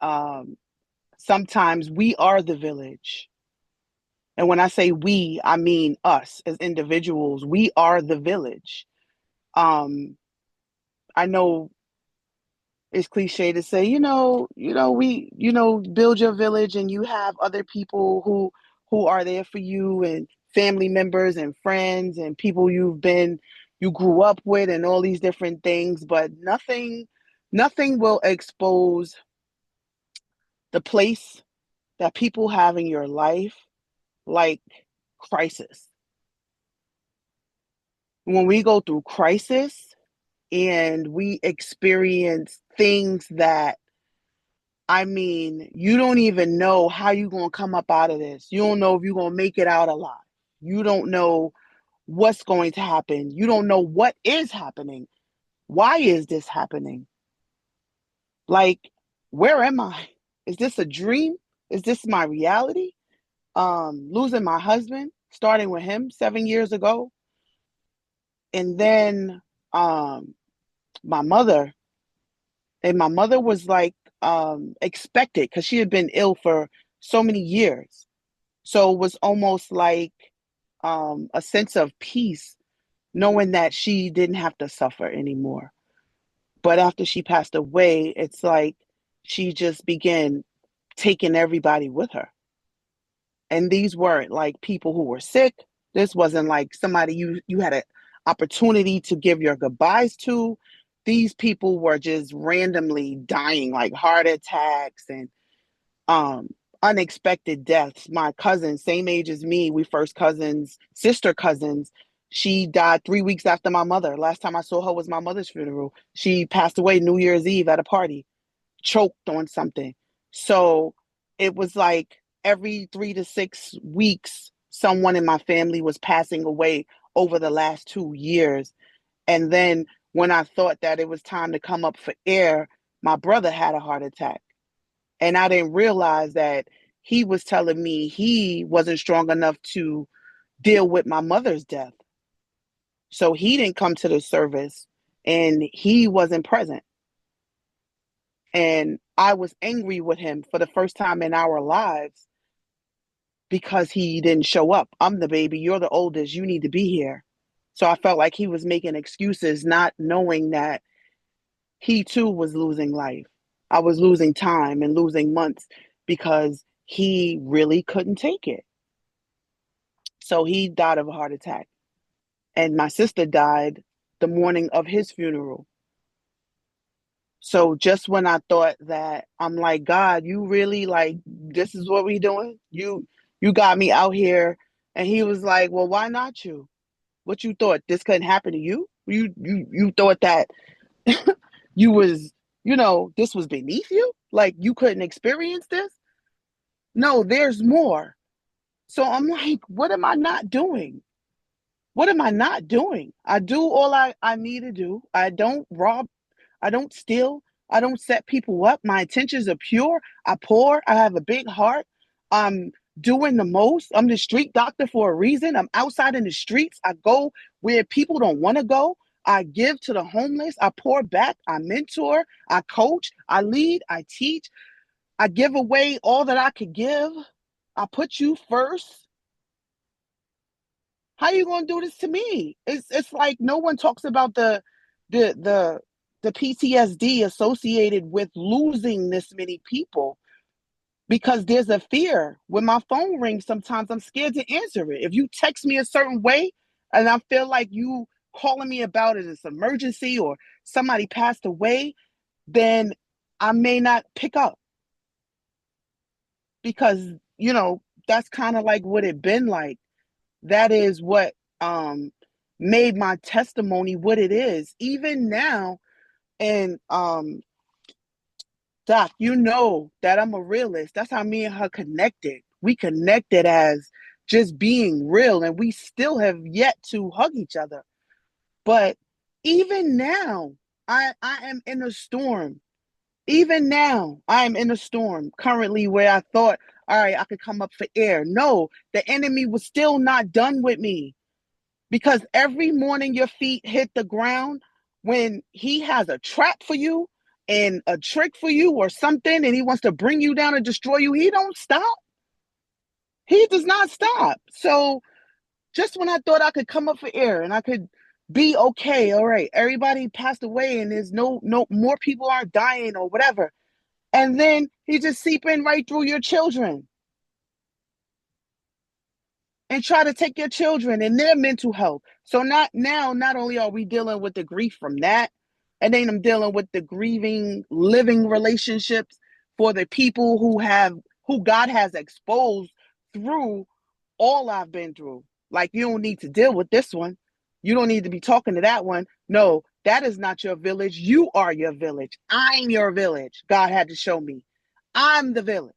sometimes we are the village. And when I say we, I mean us as individuals. We are the village. Um, I know it's cliche to say, build your village and you have other people who are there for you, and family members and friends and people you grew up with and all these different things, but nothing will expose the place that people have in your life like crisis. When we go through crisis and we experience things that, I mean, you don't even know how you're going to come up out of this. You don't know if you're going to make it out alive. You don't know what's going to happen. You don't know what is happening. Why is this happening? Like, where am I? Is this a dream? Is this my reality? Losing my husband, starting with him 7 years ago, and then my mother. And my mother was like expected, because she had been ill for so many years. So it was almost like a sense of peace, knowing that she didn't have to suffer anymore. But after she passed away, it's like she just began taking everybody with her. And these weren't like people who were sick. This wasn't like somebody you had an opportunity to give your goodbyes to. These people were just randomly dying, like heart attacks and um unexpected deaths. My cousin, same age as me, we first cousins, sister cousins. She died 3 weeks after my mother. Last time I saw her was my mother's funeral. She passed away New Year's Eve at a party, choked on something. So it was like every 3 to 6 weeks, someone in my family was passing away over the last 2 years. And then when I thought that it was time to come up for air, my brother had a heart attack. And I didn't realize that he was telling me he wasn't strong enough to deal with my mother's death. So he didn't come to the service and he wasn't present. And I was angry with him for the first time in our lives because he didn't show up. I'm the baby. You're the oldest. You need to be here. So I felt like he was making excuses, not knowing that he too was losing life. I was losing time and losing months because he really couldn't take it. So he died of a heart attack. And my sister died the morning of his funeral. So just when I thought that, I'm like, God, you really like, this is what we doing? You got me out here. And he was like, well, why not you? What you thought this couldn't happen to you? You thought that you was, this was beneath you? Like you couldn't experience this? No, there's more. So I'm like, what am I not doing? What am I not doing? I do all I need to do. I don't rob. I don't steal. I don't set people up. My intentions are pure. I pour. I have a big heart. I'm doing the most. I'm the street doctor for a reason. I'm outside in the streets. I go where people don't want to go. I give to the homeless. I pour back. I mentor. I coach. I lead. I teach. I give away all that I could give. I put you first. How are you going to do this to me? It's like no one talks about the PTSD associated with losing this many people, because there's a fear. When my phone rings, sometimes I'm scared to answer it. If you text me a certain way and I feel like you calling me about it, it's an emergency or somebody passed away, then I may not pick up, because that's kind of like what it been like. That is what made my testimony what it is. Even now, and Doc, you know that I'm a realist. That's how me and her connected. We connected as just being real, and we still have yet to hug each other. But even now, I am in a storm. Even now, I am in a storm currently where I thought, all right, I could come up for air. No, the enemy was still not done with me, because every morning your feet hit the ground, when he has a trap for you and a trick for you or something, and he wants to bring you down and destroy you, he don't stop. He does not stop. So just when I thought I could come up for air and I could be okay, all right, everybody passed away and there's no more people aren't dying or whatever, and then he just seeping right through your children and try to take your children and their mental health. So not only are we dealing with the grief from that, and then I'm dealing with the grieving, living relationships for the people who God has exposed through all I've been through. Like, you don't need to deal with this one. You don't need to be talking to that one. No, that is not your village. You are your village. I'm your village. God had to show me. I'm the village.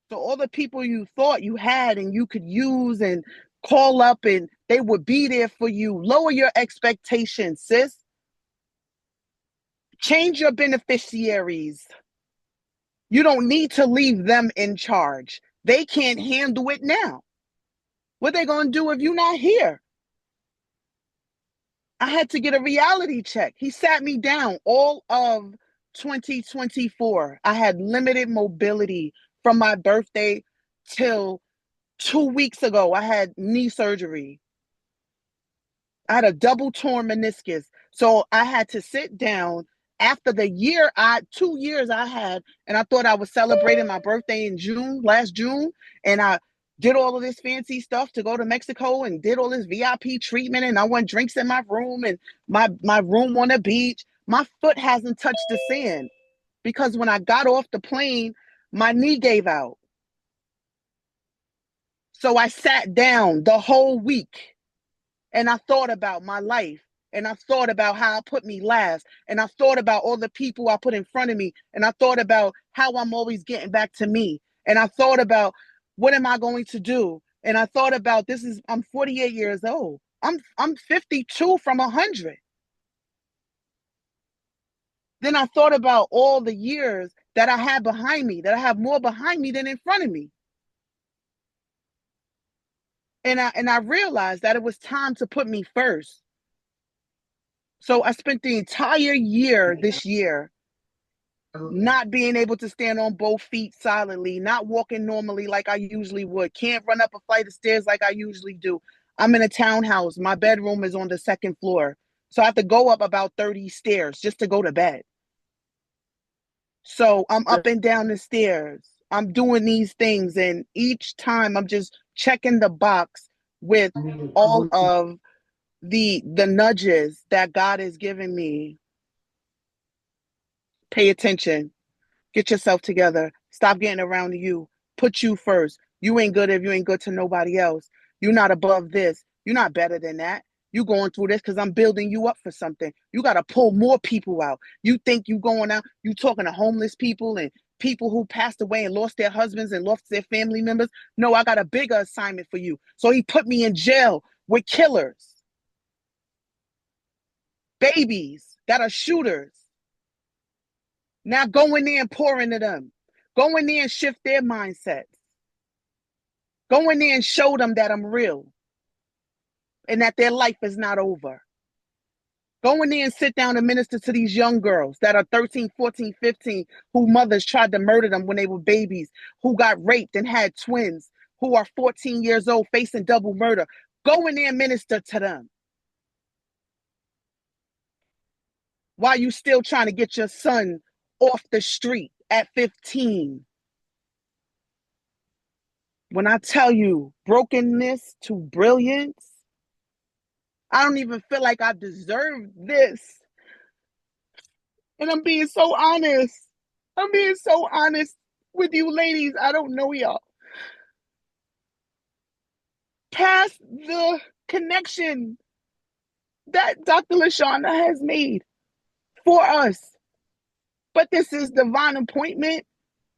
So all the people you thought you had and you could use and call up and they would be there for you. Lower your expectations, sis. Change your beneficiaries. You don't need to leave them in charge. They can't handle it now. What are they going to do if you're not here? I had to get a reality check. He sat me down all of 2024. I had limited mobility from my birthday till 2 weeks ago. I had knee surgery. I had a double torn meniscus. So I had to sit down after the 2 years I had, and I thought I was celebrating my birthday in last June. And I did all of this fancy stuff to go to Mexico and did all this VIP treatment. And I went drinks in my room and my room on the beach. My foot hasn't touched the sand, because when I got off the plane, my knee gave out. So I sat down the whole week and I thought about my life, and I thought about how I put me last, and I thought about all the people I put in front of me, and I thought about how I'm always getting back to me, and I thought about what am I going to do, and I thought about I'm 48 years old. I'm 52 from 100. Then I thought about all the years that I had behind me, that I have more behind me than in front of me. And I realized that it was time to put me first. So I spent the entire year this year not being able to stand on both feet silently, not walking normally like I usually would, can't run up a flight of stairs like I usually do. I'm in a townhouse. My bedroom is on the second floor. So I have to go up about 30 stairs just to go to bed. So I'm up and down the stairs. I'm doing these things. And each time I'm just checking the box with all of the nudges that God has given me. Pay attention. Get yourself together. Stop getting around you. Put you first. You ain't good if you ain't good to nobody else. You're not above this. You're not better than that. You going through this because I'm building you up for something. You got to pull more people out. You think you going out, you talking to homeless people and people who passed away and lost their husbands and lost their family members. No, I got a bigger assignment for you. So he put me in jail with killers, babies that are shooters. Now go in there and pour into them. Go in there and shift their mindsets. Go in there and show them that I'm real and that their life is not over. Go in there and sit down and minister to these young girls that are 13, 14, 15, who mothers tried to murder them when they were babies, who got raped and had twins, who are 14 years old facing double murder. Go in there and minister to them. While you still trying to get your son off the street at 15. When I tell you brokenness to brilliance, I don't even feel like I deserve this. And I'm being so honest. I'm being so honest with you ladies. I don't know y'all. Past the connection that Dr. Lashonda has made for us. But this is divine appointment.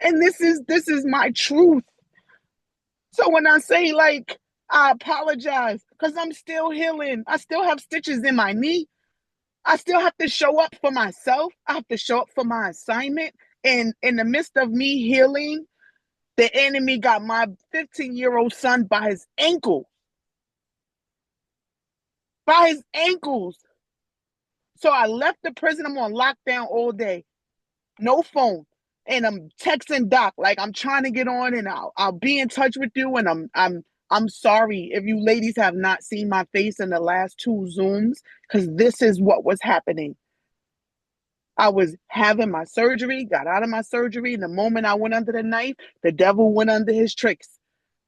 And this is my truth. So when I say like, I apologize because I'm still healing. I still have stitches in my knee. I still have to show up for myself. I have to show up for my assignment. And in the midst of me healing, the enemy got my 15-year-old son by his ankle. By his ankles. So I left the prison. I'm on lockdown all day. No phone. And I'm texting Doc like I'm trying to get on and I'll be in touch with you. And I'm sorry if you ladies have not seen my face in the last 2 Zooms, because this is what was happening. I was having my surgery, got out of my surgery. And the moment I went under the knife, the devil went under his tricks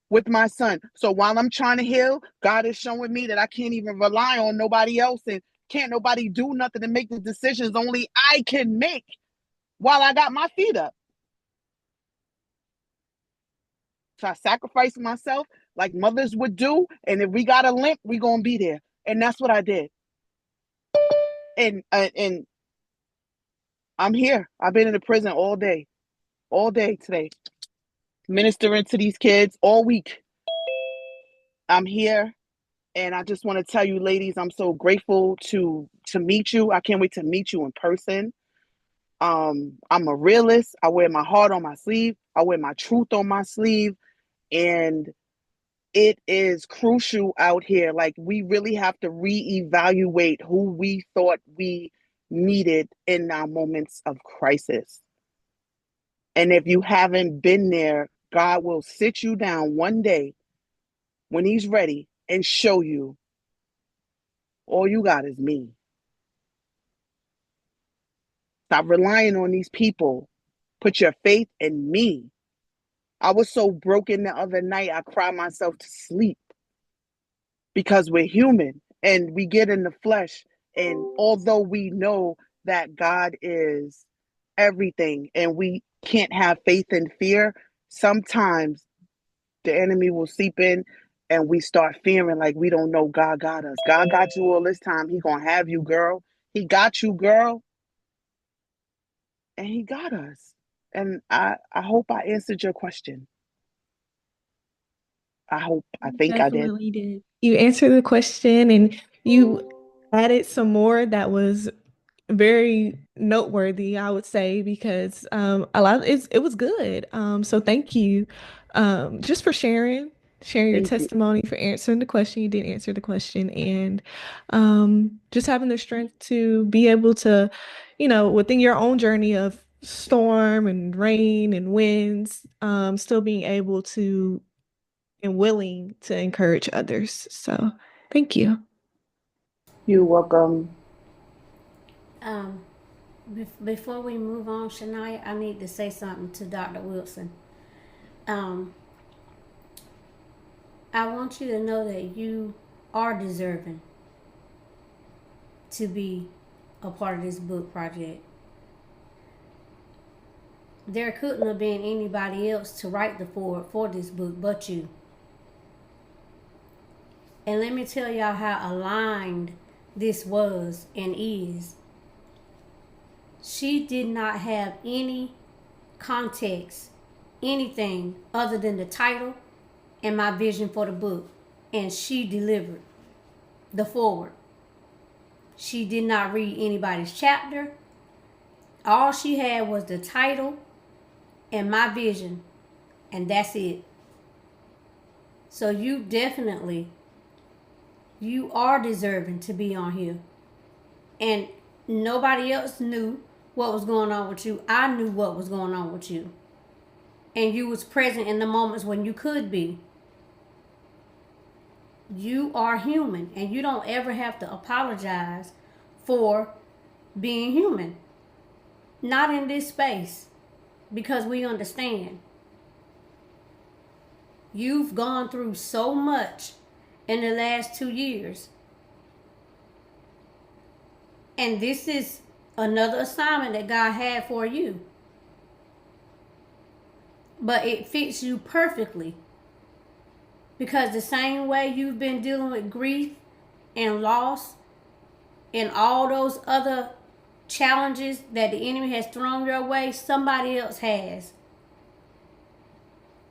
with my son. So while I'm trying to heal, God is showing me that I can't even rely on nobody else and can't nobody do nothing to make the decisions only I can make while I got my feet up. So I sacrificed myself like mothers would do. And if we got a limp, we going to be there. And that's what I did. And I'm here. I've been in the prison all day today, ministering to these kids all week. I'm here. And I just want to tell you, ladies, I'm so grateful to meet you. I can't wait to meet you in person. I'm a realist. I wear my heart on my sleeve. I wear my truth on my sleeve. And it is crucial out here. Like, we really have to reevaluate who we thought we needed in our moments of crisis. And if you haven't been there, God will sit you down one day when he's ready and show you all you got is me. Stop relying on these people. Put your faith in me. I was so broken the other night, I cried myself to sleep because we're human and we get in the flesh. And although we know that God is everything and we can't have faith and fear, sometimes the enemy will seep in and we start fearing like we don't know God got us. God got you all this time. He gonna have you, girl. He got you, girl. And he got us. And I hope I answered your question. I think I did. Definitely did. You answered the question and you added some more that was very noteworthy, I would say, because it was good. So thank you, just for sharing your Thank you. testimony, for answering the question. You did answer the question, and just having the strength to be able to, within your own journey of storm and rain and winds, still being able to and willing to encourage others. So thank you. You're welcome. Um, Before we move on, Shania, I need to say something to Dr. Wilson. Um, I want you to know that you are deserving to be a part of this book project. There couldn't have been anybody else to write the foreword for this book but you. And let me tell y'all how aligned this was and is. She did not have any context, anything other than the title and my vision for the book. And she delivered the foreword. She did not read anybody's chapter. All she had was the title and my vision, and that's it. So you are deserving to be on here. And nobody else knew what was going on with you. I knew what was going on with you. And you was present in the moments when you could be. You are human, and you don't ever have to apologize for being human. Not in this space, because we understand. You've gone through so much in the last 2 years. And this is another assignment that God had for you. But it fits you perfectly. Because the same way you've been dealing with grief and loss and all those other challenges that the enemy has thrown your way, somebody else has.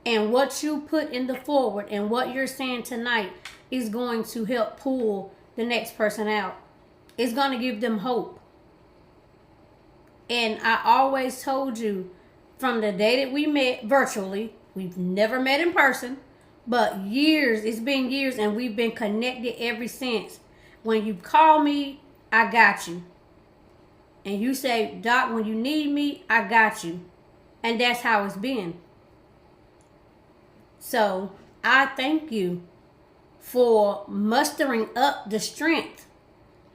And what you put in the forward and what you're saying tonight is going to help pull the next person out. It's going to give them hope. And I always told you from the day that we met virtually, we've never met in person, but years, it's been years, and we've been connected ever since. When you call me, I got you. And you say, Doc, when you need me, I got you. And that's how it's been. So I thank you for mustering up the strength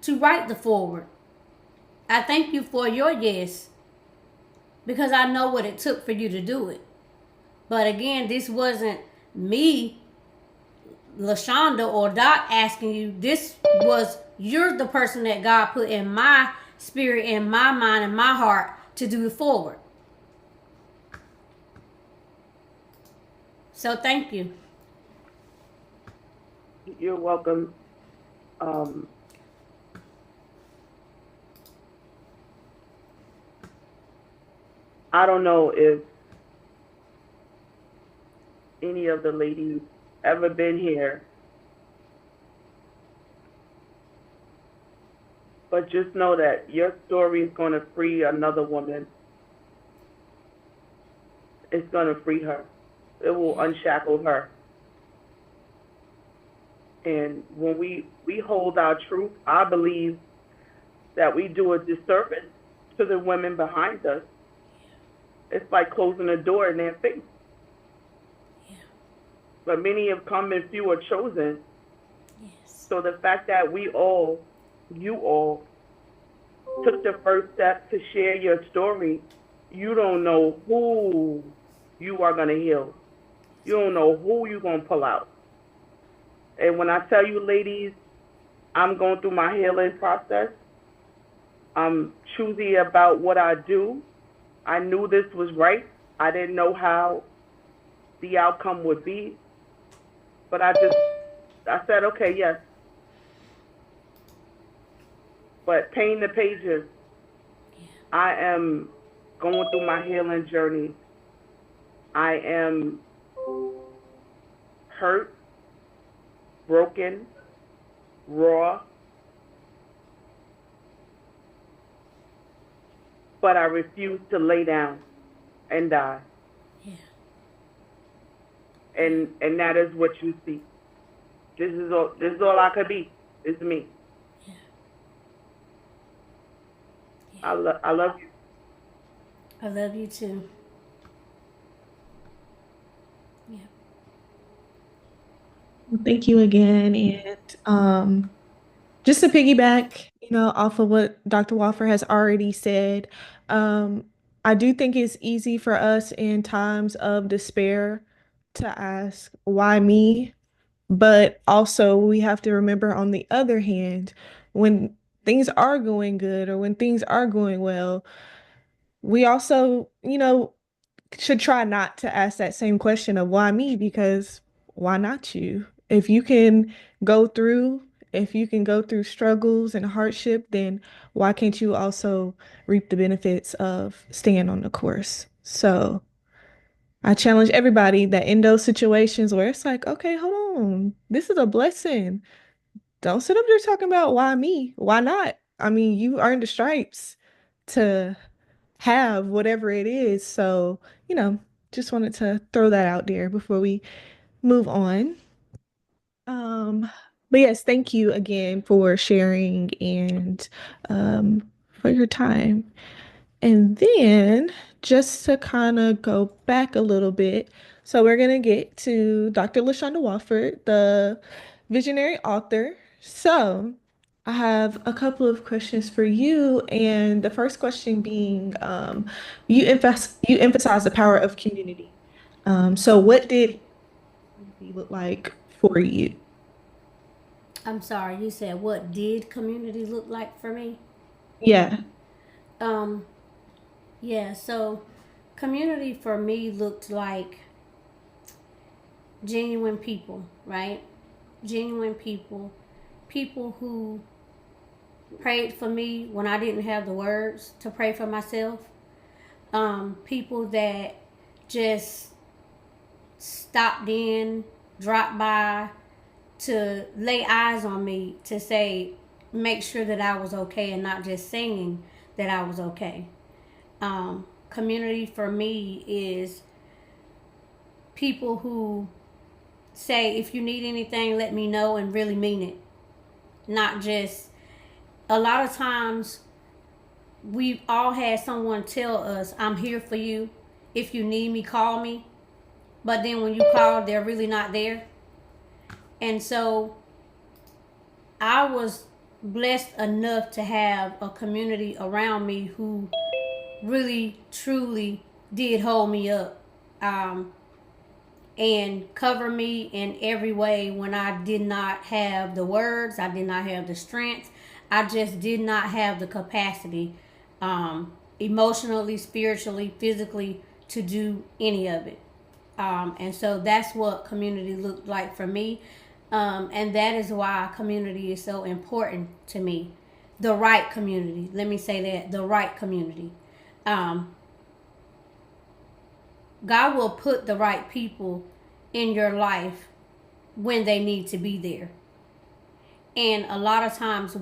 to write the foreword. I thank you for your yes, because I know what it took for you to do it. But again, this wasn't me, Lashonda, or Doc asking you. This was, you're the person that God put in my spirit, in my mind, in my heart to do the foreword. So thank you. You're welcome. I don't know if any of the ladies ever been here, but just know that your story is going to free another woman. It's going to free her. It will unshackle her. And when we hold our truth, I believe that we do a disservice to the women behind us. It's like closing a door in their face. Yeah. But many have come and few are chosen. Yes. So the fact that you all took the first step to share your story, you don't know who you are going to heal. You don't know who you're going to pull out. And when I tell you, ladies, I'm going through my healing process, I'm choosy about what I do. I knew this was right. I didn't know how the outcome would be. But I said, okay, yes. But paint the pages. I am going through my healing journey. I am hurt, broken, raw. but I refuse to lay down and die. Yeah. And that is what you see. This is all I could be. It's me. Yeah. I love you. I love you too. Yeah. Thank you again. And just to piggyback, off of what Dr. Wofford has already said, um, I do think it's easy for us in times of despair to ask, why me? But also, we have to remember on the other hand, when things are going good or when things are going well, we also, should try not to ask that same question of why me, because why not you? Go through, if you can go through struggles and hardship, then why can't you also reap the benefits of staying on the course? So I challenge everybody that in those situations where it's like, okay, hold on, this is a blessing. Don't sit up there talking about why me? Why not? I mean, you earned the stripes to have whatever it is. So, you know, just wanted to throw that out there before we move on. Um, but yes, thank you again for sharing and for your time. And then just to kind of go back a little bit, so we're going to get to Dr. Lashonda Wofford, the visionary author. So I have a couple of questions for you. And the first question being, you emphasize the power of community. So what did community look like for you? I'm sorry, you said what did community look like for me? Yeah. Um, yeah, so community for me looked like genuine people, right? Genuine people. People who prayed for me when I didn't have the words to pray for myself. People that just stopped in, dropped by to lay eyes on me to say, make sure that I was okay and not just singing that I was okay. Community for me is people who say, if you need anything, let me know, and really mean it. Not just, a lot of times we've all had someone tell us, I'm here for you. If you need me, call me. But then when you call, they're really not there. And so I was blessed enough to have a community around me who really, truly did hold me up and cover me in every way when I did not have the words, I did not have the strength, I just did not have the capacity, emotionally, spiritually, physically, to do any of it. And so that's what community looked like for me. And that is why community is so important to me. The right community. Let me say that. The right community. Um, God will put the right people in your life when they need to be there. And a lot of times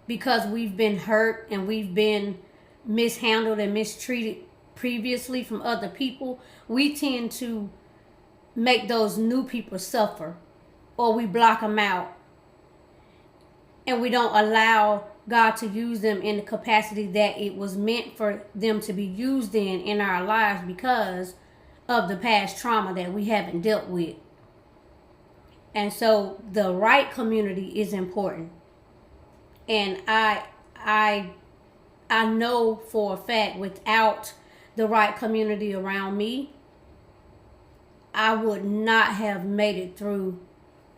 because we've been hurt and we've been mishandled and mistreated previously from other people, we tend to make those new people suffer, or we block them out, and we don't allow God to use them in the capacity that it was meant for them to be used in our lives because of the past trauma that we haven't dealt with. And so the right community is important. And I know for a fact without the right community around me, I would not have made it through.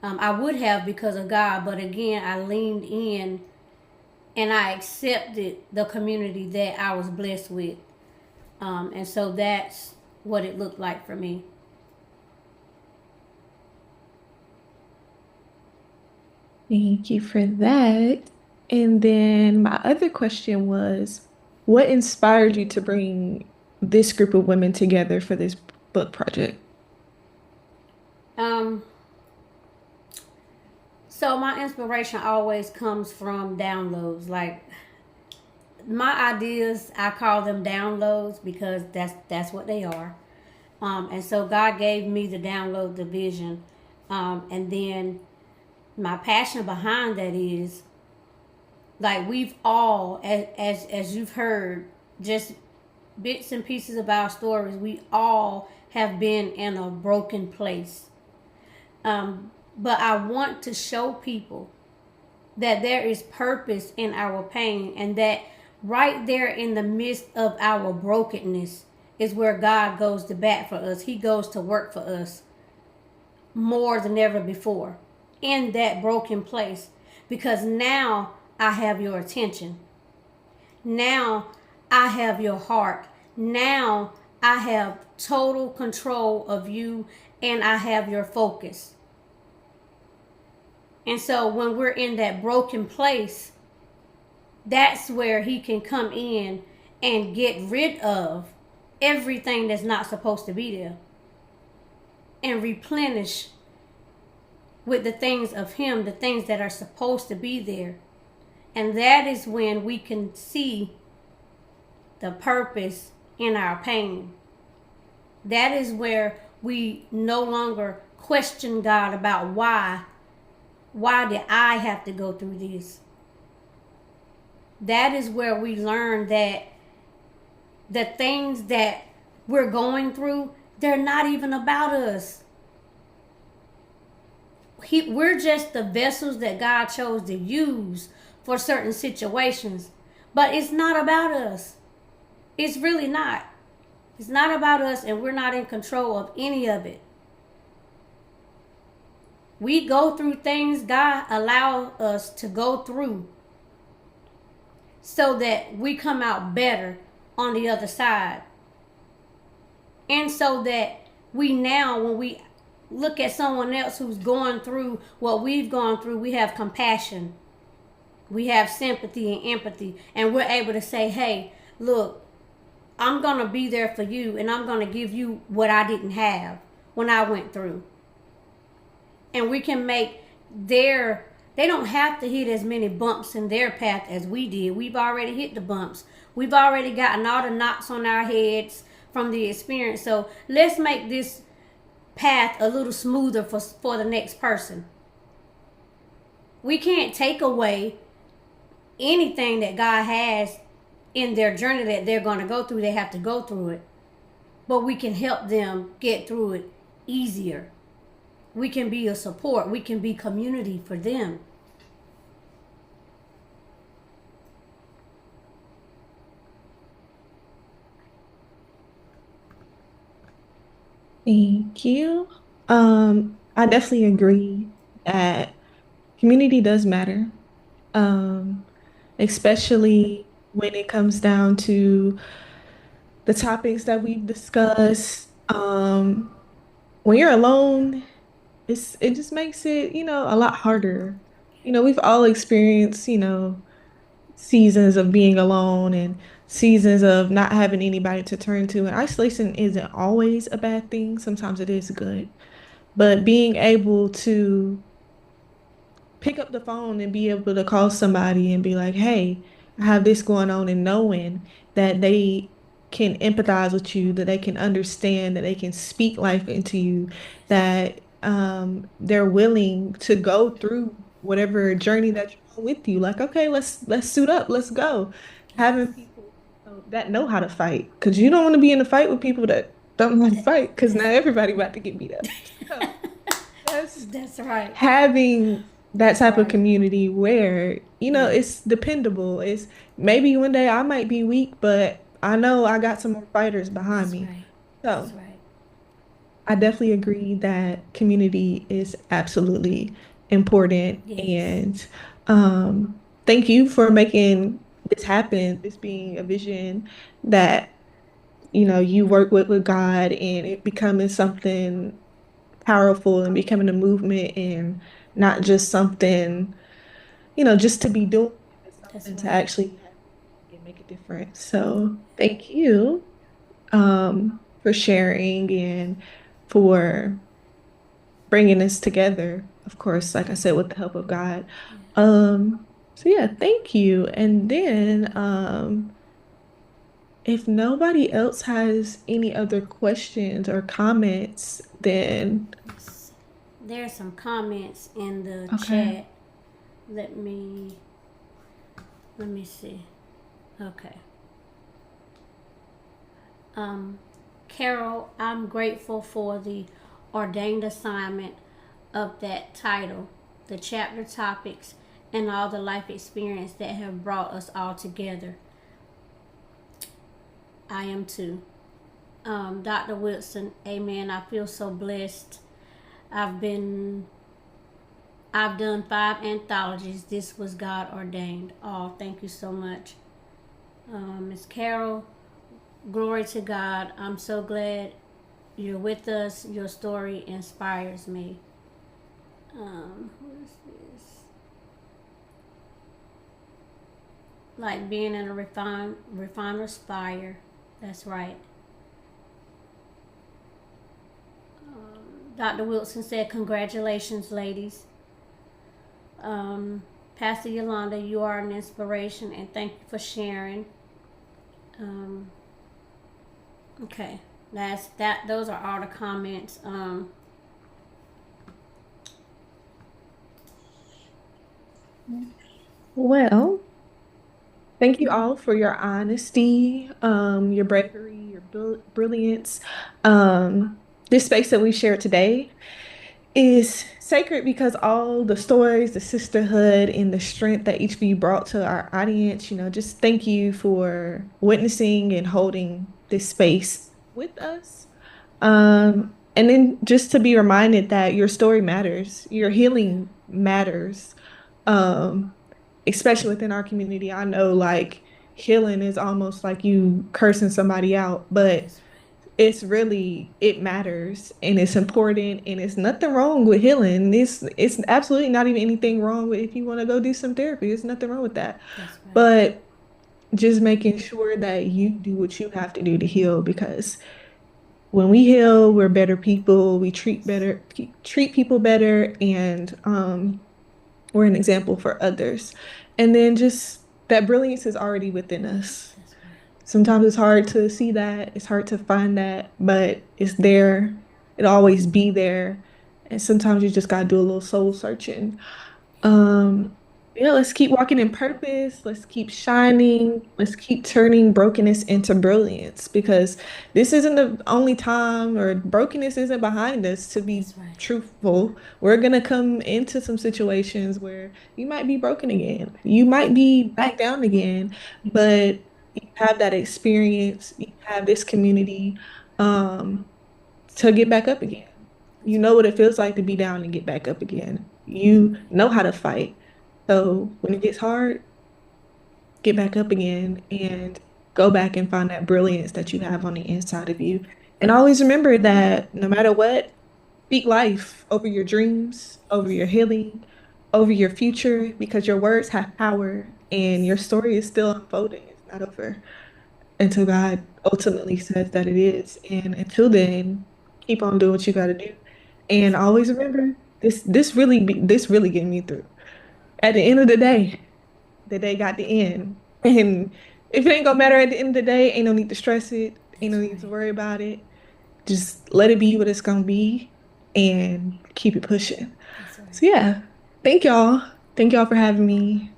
I would have because of God, but again, I leaned in and I accepted the community that I was blessed with. And so that's what it looked like for me. Thank you for that. And then my other question was, what inspired you to bring this group of women together for this book project? Um, so my inspiration always comes from downloads. Like my ideas, I call them downloads because that's what they are. And so God gave me the download, the vision, and then my passion behind that is like we've all, as you've heard, just bits and pieces of our stories. We all have been in a broken place, but I want to show people that there is purpose in our pain, and that right there in the midst of our brokenness is where God goes to bat for us. He goes to work for us more than ever before in that broken place, because now I have your attention. Now I have your heart. Now I have total control of you, and I have your focus. And so when we're in that broken place, that's where he can come in and get rid of everything that's not supposed to be there and replenish with the things of him, the things that are supposed to be there. And that is when we can see the purpose in our pain. That is where we no longer question God about why did I have to go through this? That is where we learn that the things that we're going through, they're not even about us. We're just the vessels that God chose to use for certain situations. But it's not about us. It's really not. It's not about us, and we're not in control of any of it. We go through things God allows us to go through so that we come out better on the other side. And so that we now, when we look at someone else who's going through what we've gone through, we have compassion. We have sympathy and empathy. And we're able to say, hey, look, I'm going to be there for you, and I'm going to give you what I didn't have when I went through. And we can make they don't have to hit as many bumps in their path as we did. We've already hit the bumps. We've already gotten all the knots on our heads from the experience. So let's make this path a little smoother for the next person. We can't take away anything that God has in their journey that they're going to go through. They have to go through it. But we can help them get through it easier. We can be a support. We can be community for them. Thank you. I definitely agree that community does matter, especially when it comes down to the topics that we've discussed. When you're alone, it just makes it, a lot harder. We've all experienced, seasons of being alone and seasons of not having anybody to turn to. And isolation isn't always a bad thing. Sometimes it is good. But being able to pick up the phone and be able to call somebody and be like, hey, I have this going on, and knowing that they can empathize with you, that they can understand, that they can speak life into you, that they're willing to go through whatever journey that you're on with you. Like, okay, let's suit up, let's go. Having people that know how to fight, because you don't want to be in a fight with people that don't know how to fight, because now everybody about to get beat up. So That's right. having that type of community where, it's dependable. It's maybe one day I might be weak, but I know I got some more fighters behind That's me. right. So That's right. I definitely agree that community is absolutely important. Yes. And thank you for making this happen, this being a vision that, you work with God, and it becoming something powerful and becoming a movement, and not just something, just to be doing, but That's something to right. actually have and make a difference. So thank you for sharing and for bringing us together. Of course, like I said, with the help of God. Um, So yeah, thank you. And then if nobody else has any other questions or comments, then There's some comments in the okay. chat. Let me see. Okay. Carol, I'm grateful for the ordained assignment of that title, the chapter topics, and all the life experience that have brought us all together. I am too. Dr. Wilson, amen. I feel so blessed. I've done 5 anthologies. This was God ordained. Oh, thank you so much. Miss Carol, glory to God. I'm so glad you're with us. Your story inspires me. What is this? Like being in a refiner's fire. That's right. Dr. Wilson said, congratulations, ladies. Pastor Yolanda, you are an inspiration, and thank you for sharing. Okay, those are all the comments. Well, thank you all for your honesty, your bravery, your brilliance. This space that we shared today is sacred because all the stories, the sisterhood, and the strength that each of you brought to our audience, just thank you for witnessing and holding this space with us. And then just to be reminded that your story matters, your healing matters. Um, Especially within our community, I know like healing is almost like you cursing somebody out, but it's really it matters and it's important and it's nothing wrong with healing. It's absolutely not even anything wrong with if you want to go do some therapy. There's nothing wrong with that. But just making sure that you do what you have to do to heal because when we heal, we're better people. We treat people better, and we're an example for others. And then just that brilliance is already within us. Sometimes it's hard to see that, it's hard to find that, but it's there. It'll always be there. And sometimes you just gotta do a little soul searching. Yeah, let's keep walking in purpose. Let's keep shining. Let's keep turning brokenness into brilliance because this isn't the only time or brokenness isn't behind us to be truthful. We're gonna come into some situations where you might be broken again. You might be back down again, but you have that experience, you have this community to get back up again. You know what it feels like to be down and get back up again. You know how to fight. So when it gets hard, get back up again and go back and find that brilliance that you have on the inside of you. And always remember that no matter what, speak life over your dreams, over your healing, over your future, because your words have power and your story is still unfolding. It's not over until God ultimately says that it is. And until then, keep on doing what you got to do. And always remember this really get me through. At the end of the day got the end. And if it ain't gonna matter at the end of the day, ain't no need to stress it, ain't no need to worry about it. Just let it be what it's gonna be and keep it pushing. So yeah, thank y'all. Thank y'all for having me.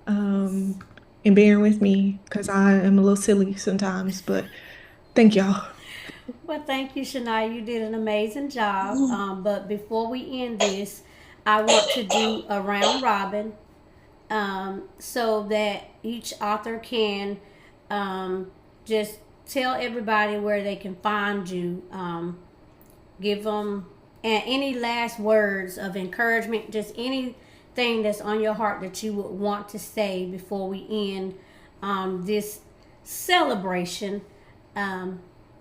And bearing with me because I am a little silly sometimes, but thank y'all. Well, thank you, Shania. You did an amazing job. But before we end this, I want to do a round robin so that each author can just tell everybody where they can find you. Give them any last words of encouragement, just anything that's on your heart that you would want to say before we end this celebration.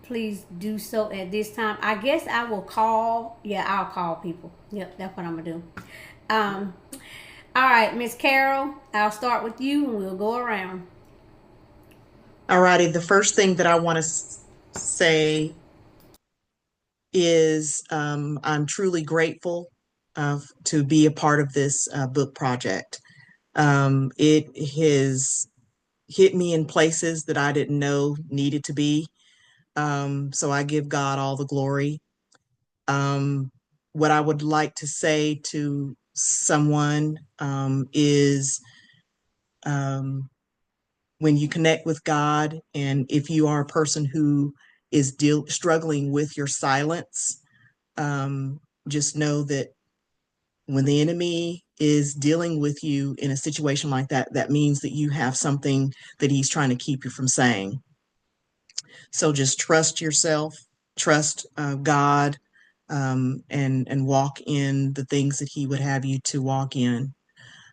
Please do so at this time. I guess I will call. Yeah, I'll call people. Yep, that's what I'm gonna do. All right, Miss Carol, I'll start with you and we'll go around. All righty. The first thing that I want to say is I'm truly grateful to be a part of this book project. It has hit me in places that I didn't know needed to be. So I give God all the glory. What I would like to say to someone is um, when you connect with God, and if you are a person who is struggling with your silence, just know that when the enemy is dealing with you in a situation like that, that means that you have something that he's trying to keep you from saying. So just trust yourself, trust God, and walk in the things that he would have you to walk in.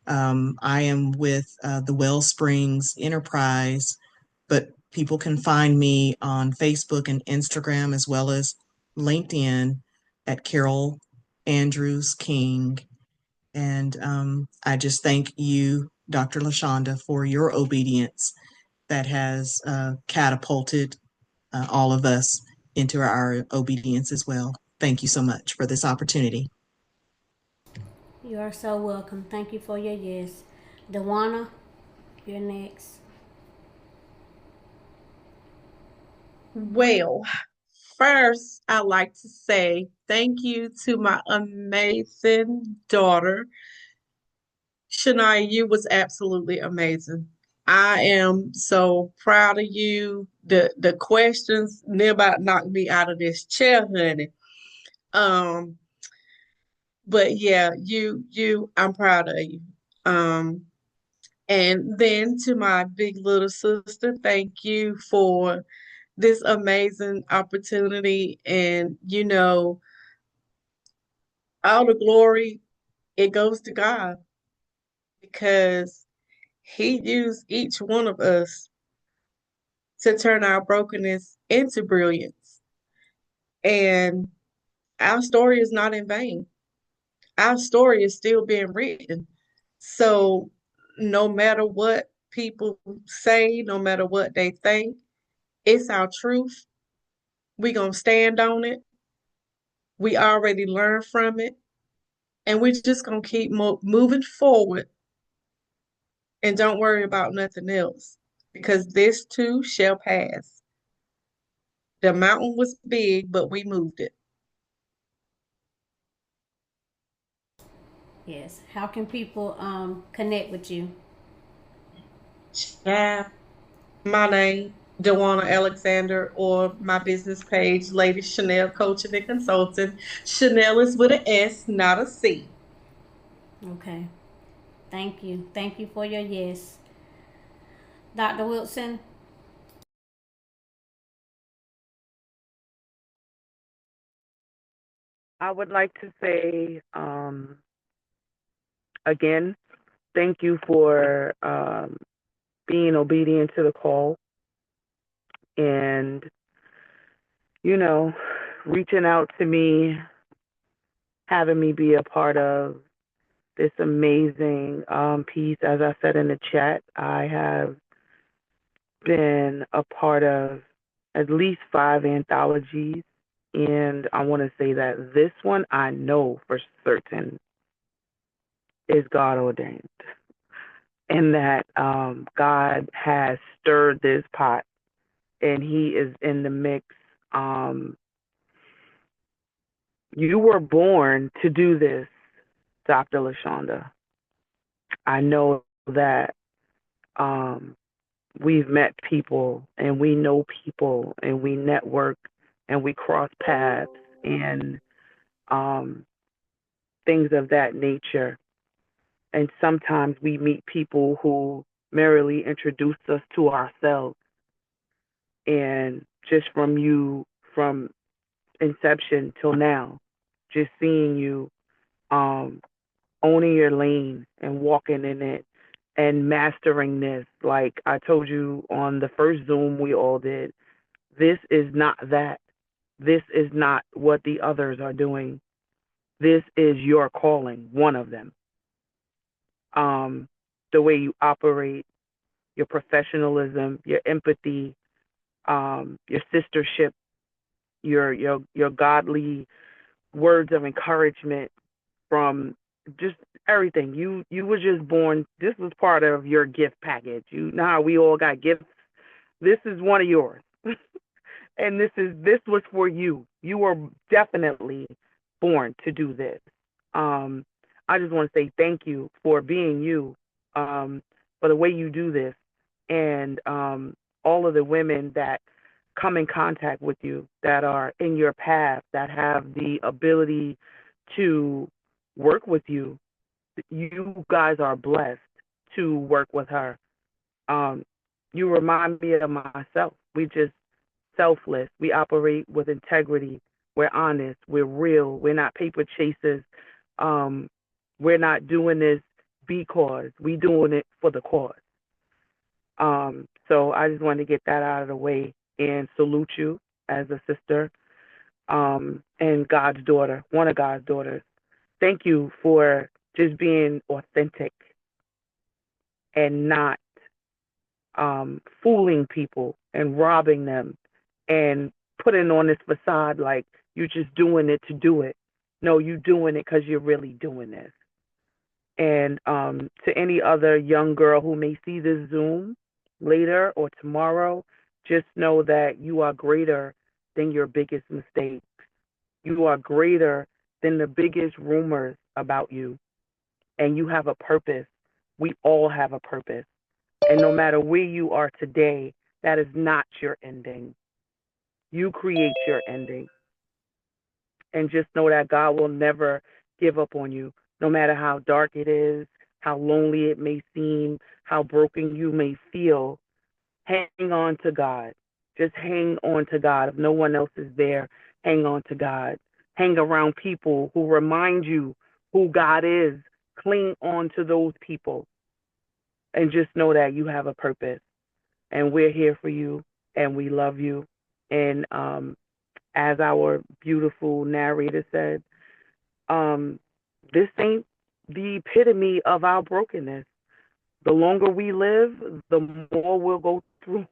I am with the Wellsprings Enterprise, but people can find me on Facebook and Instagram as well as LinkedIn at Carol Andrews King. And I just thank you, Dr. Lashonda, for your obedience that has catapulted all of us into our obedience as well. Thank you so much for this opportunity. You are so welcome. Thank you for your yes. Dewana, you're next. Well, first, I'd like to say thank you to my amazing daughter. Shania, you was absolutely amazing. I am so proud of you. The questions near about knocked me out of this chair, honey. Um, but yeah, I'm proud of you. Um, and then to my big little sister, thank you for this amazing opportunity. And all the glory, it goes to God because He used each one of us to turn our brokenness into brilliance. And our story is not in vain. Our story is still being written. So no matter what people say, no matter what they think, it's our truth. We're going to stand on it. We already learned from it. And we're just going to keep moving forward and don't worry about nothing else because this too shall pass. The mountain was big, but we moved it. Yes. How can people connect with you? Yeah. My name, Dewana Alexander, or my business page, Lady Chanel Coaching and Consulting. Chanel is with an S, not a C. Okay. Thank you. Thank you for your yes. Dr. Wilson. I would like to say again, thank you for being obedient to the call and, you know, reaching out to me, having me be a part of this amazing piece. As I said in the chat, I have been a part of at least 5 anthologies. And I want to say that this one I know for certain is God ordained, and that God has stirred this pot and he is in the mix. You were born to do this, Dr. Lashonda. I know that we've met people and we know people and we network and we cross paths and things of that nature. And sometimes we meet people who merely introduce us to ourselves. And just from you, from inception till now, just seeing you owning your lane and walking in it and mastering this. Like I told you on the first Zoom we all did, this is not that. This is not what the others are doing. This is your calling, one of them. The way you operate, your professionalism, your empathy, your sistership, your godly words of encouragement from just everything. You were just born. This was part of your gift package. You know how we all got gifts. This is one of yours, and this was for you. You were definitely born to do this. Um, I just want to say thank you for being you, for the way you do this, and all of the women that come in contact with you, that are in your path, that have the ability to work with you. You guys are blessed to work with her. Um, you remind me of myself. We just selfless. We operate with integrity. We're honest. We're real. We're not paper chasers. Um, we're not doing this because we doing it for the cause. So I just wanted to get that out of the way and salute you as a sister, and God's daughter, one of God's daughters. Thank you for just being authentic and not fooling people and robbing them and putting on this facade like you're just doing it to do it. No, you're doing it because you're really doing this. And to any other young girl who may see this Zoom later or tomorrow, just know that you are greater than your biggest mistakes. You are greater than the biggest rumors about you. And you have a purpose. We all have a purpose. And no matter where you are today, that is not your ending. You create your ending. And just know that God will never give up on you, no matter how dark it is, how lonely it may seem, how broken you may feel. Hang on to God. Just hang on to God. If no one else is there, hang on to God. Hang around people who remind you who God is. Cling on to those people. And just know that you have a purpose. And we're here for you. And we love you. And as our beautiful narrator said, this ain't the epitome of our brokenness. The longer we live, the more we'll go through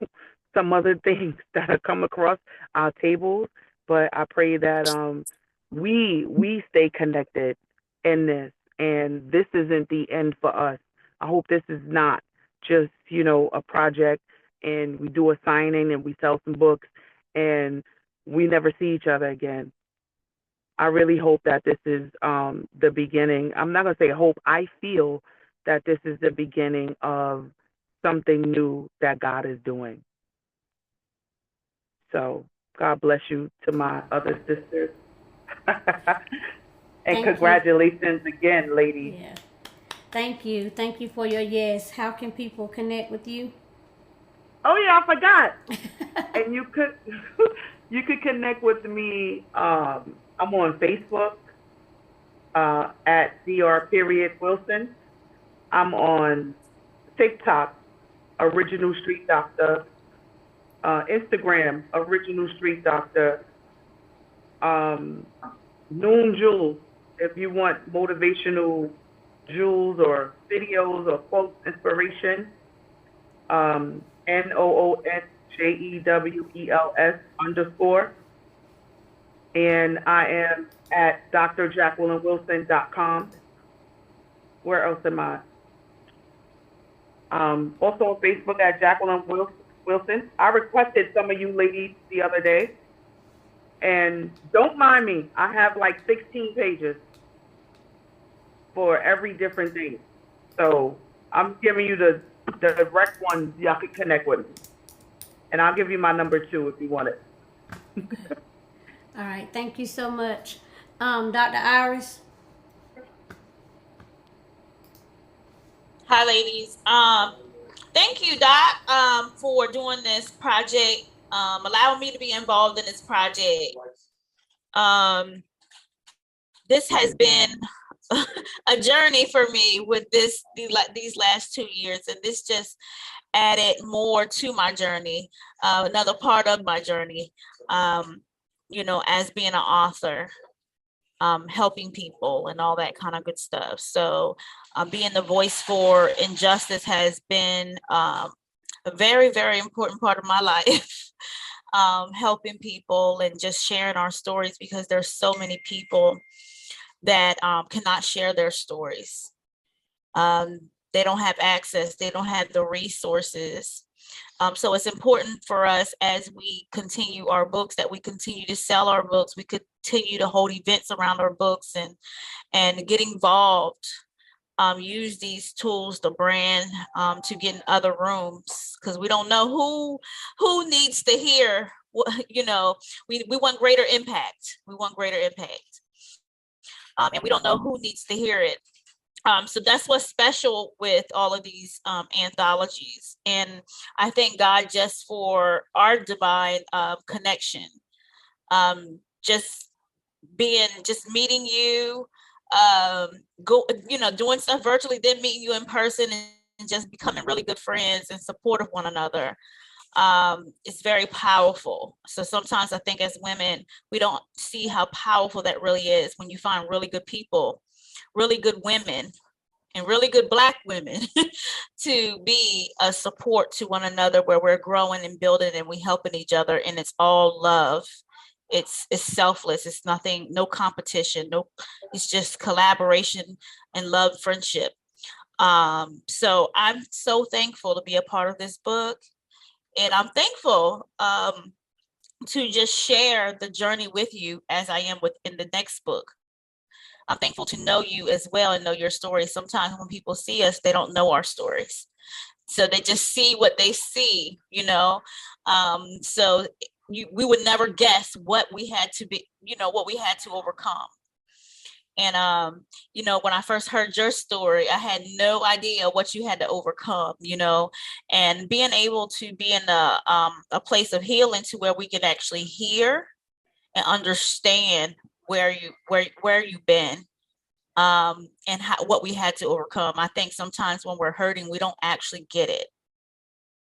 some other things that have come across our tables. But I pray that we stay connected in this, and this isn't the end for us. I hope this is not just a project, and we do a signing and we sell some books, and we never see each other again. I really hope that this is the beginning. I'm not going to say hope. I feel that this is the beginning of something new that God is doing. So God bless you to my other sisters. And congratulations again, ladies. Yeah. Thank you. Thank you for your yes. How can people connect with you? Oh yeah, I forgot. And you could connect with me. I'm on Facebook at Dr. Wilson. I'm on TikTok, Original Street Doctor. Instagram, Original Street Doctor. Noon Jewels, if you want motivational jewels or videos or quotes, inspiration. NOONJEWELS_. And I am at drjacquelineWilson.com. Where else am I? Also on Facebook at Jacqueline Wilson. I requested some of you ladies the other day. And don't mind me. I have like 16 pages for every different thing. So I'm giving you the direct ones y'all can connect with me. And I'll give you my number too if you want it. All right. Thank you so much. Dr. Iris. Hi, ladies. Thank you, Doc, for doing this project, allowing me to be involved in this project. This has been a journey for me with these last 2 years, and this just added more to my journey, another part of my journey, as being an author. Helping people and all that kind of good stuff. So being the voice for injustice has been a very, very important part of my life. Helping people and just sharing our stories, because there's so many people that cannot share their stories. They don't have access. They don't have the resources. So it's important for us as we continue our books that we continue to sell our books. We continue to hold events around our books and get involved. Use these tools, the brand, to get in other rooms, because we don't know who needs to hear. You know, we want greater impact. We want greater impact, and we don't know who needs to hear it. So that's what's special with all of these anthologies. And I thank God just for our divine connection. Just meeting you, doing stuff virtually, then meeting you in person, and just becoming really good friends and support of one another. It's very powerful. So sometimes I think as women, we don't see how powerful that really is when you find really good people, really good women, and really good Black women to be a support to one another, where we're growing and building and we helping each other, and it's all love. It's selfless. It's nothing, no competition, no, it's just collaboration and love, friendship. So I'm so thankful to be a part of this book, and I'm thankful to just share the journey with you as I am within the next book. I'm thankful to know you as well and know your story. Sometimes when people see us, they don't know our stories. So they just see what they see, you know. So we would never guess what we had to be, you know, what we had to overcome. And, you know, when I first heard your story, I had no idea what you had to overcome, you know, and being able to be in a place of healing to where we can actually hear and understand where you've been, and what we had to overcome. I think sometimes when we're hurting, we don't actually get it.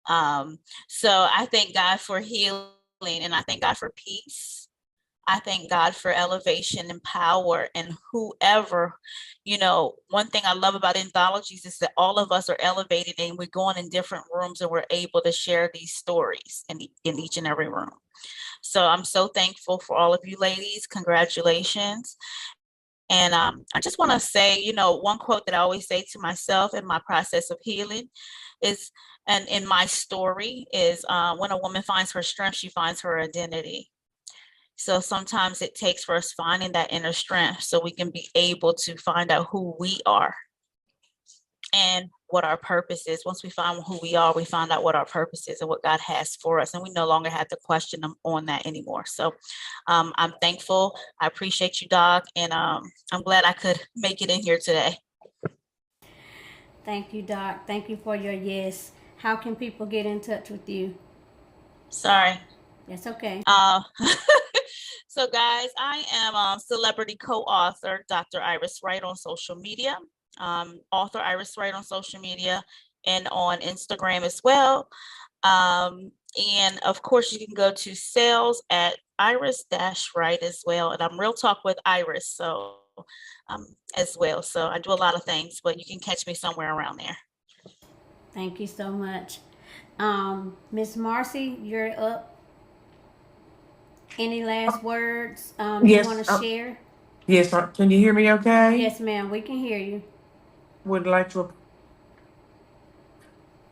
So I thank God for healing, and I thank God for peace. I thank God for elevation and power, and whoever, you know, one thing I love about anthologies is that all of us are elevated, and we're going in different rooms and we're able to share these stories in each and every room. So I'm so thankful for all of you ladies. Congratulations. And I just want to say, you know, one quote that I always say to myself in my process of healing is, and in my story is, when a woman finds her strength, she finds her identity. So sometimes it takes for us finding that inner strength so we can be able to find out who we are and what our purpose is. Once we find who we are, we find out what our purpose is and what God has for us, and we no longer have to question them on that anymore. So I'm thankful. I appreciate you, Doc, and I'm glad I could make it in here today. Thank you, Doc. Thank you for your yes. How can people get in touch with you? Sorry. That's okay. So guys, I am celebrity co-author Dr. Iris Wright on social media, author Iris Wright on social media and on Instagram as well. And of course, you can go to sales at Iris-Wright as well. And I'm Real Talk with Iris, so as well. So I do a lot of things, but you can catch me somewhere around there. Thank you so much. Miss Marcy, you're up. Any last words you want to share? Yes, can you hear me okay? Yes, ma'am, we can hear you. Would like to.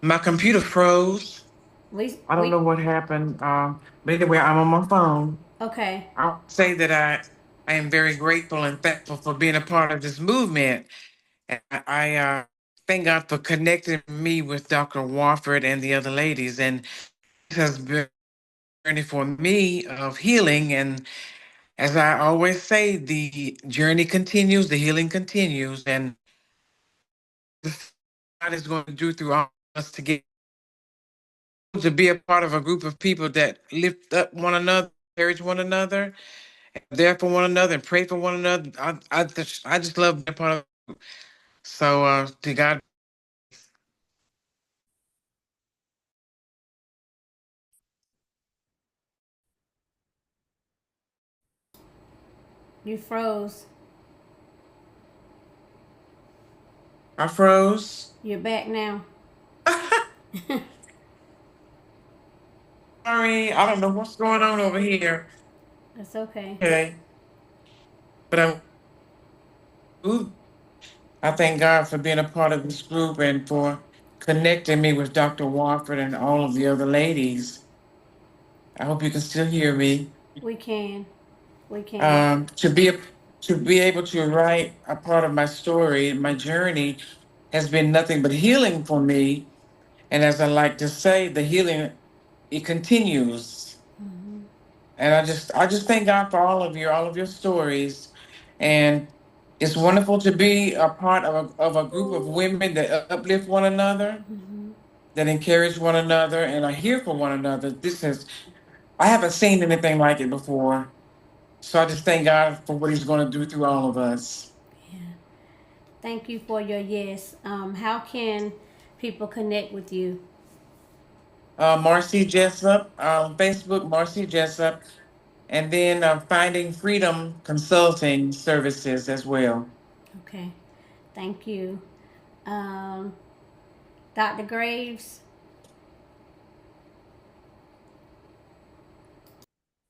My computer froze. I don't know what happened. But anyway, I'm on my phone. Okay. I'll say that I am very grateful and thankful for being a part of this movement. And I thank God for connecting me with Dr. Wofford and the other ladies. And this has been a journey for me of healing. And as I always say, the journey continues, the healing continues, and God is going to do through all of us to be a part of a group of people that lift up one another, encourage one another, and there for one another, and pray for one another. I just love being a part of it. So to God. You froze. I froze. You're back now. Sorry, I don't know what's going on over here. That's okay. Okay. But I'm ooh, I thank God for being a part of this group and for connecting me with Dr. Wofford and all of the other ladies. I hope you can still hear me. We can. We can. To be able to write a part of my story, my journey has been nothing but healing for me. And as I like to say, the healing, it continues. And I just thank God for all of your stories. And it's wonderful to be a part of a group of women that uplift one another, that encourage one another, and are here for one another. I haven't seen anything like it before. So I just thank God for what He's going to do through all of us. Yeah. Thank you for your yes. How can people connect with you? Marcy Jessup on Facebook, Marcy Jessup, and then Finding Freedom Consulting Services as well. Okay. Thank you. Um, Dr. Graves.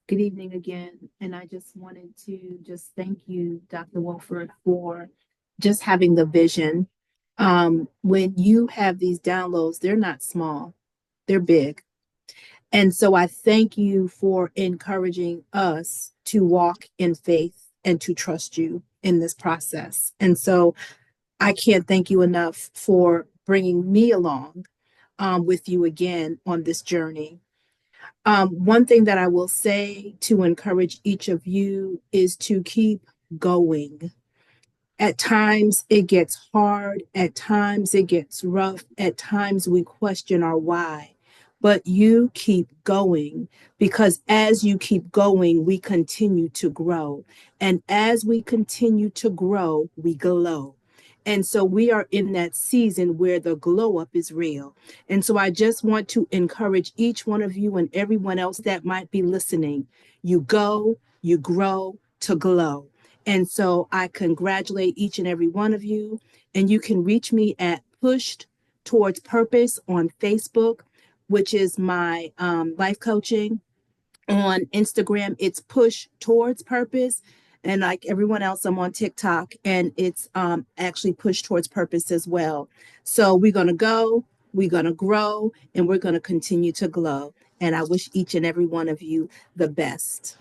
Good evening again. And I just wanted to just thank you, Dr. Wolford, for just having the vision. When you have these downloads, they're not small, they're big. And so I thank you for encouraging us to walk in faith and to trust you in this process. And so I can't thank you enough for bringing me along with you again on this journey. One thing that I will say to encourage each of you is to keep going. At times it gets hard, at times it gets rough, at times we question our why. But you keep going, because as you keep going, we continue to grow. And as we continue to grow, we glow. And so we are in that season where the glow up is real. And so I just want to encourage each one of you and everyone else that might be listening. You go, you grow to glow. And so I congratulate each and every one of you. And you can reach me at Pushed Towards Purpose on Facebook, which is my life coaching. On Instagram, it's Push Towards Purpose. And like everyone else, I'm on TikTok, and it's actually Push Towards Purpose as well. So we're going to go, we're going to grow, and we're going to continue to glow. And I wish each and every one of you the best.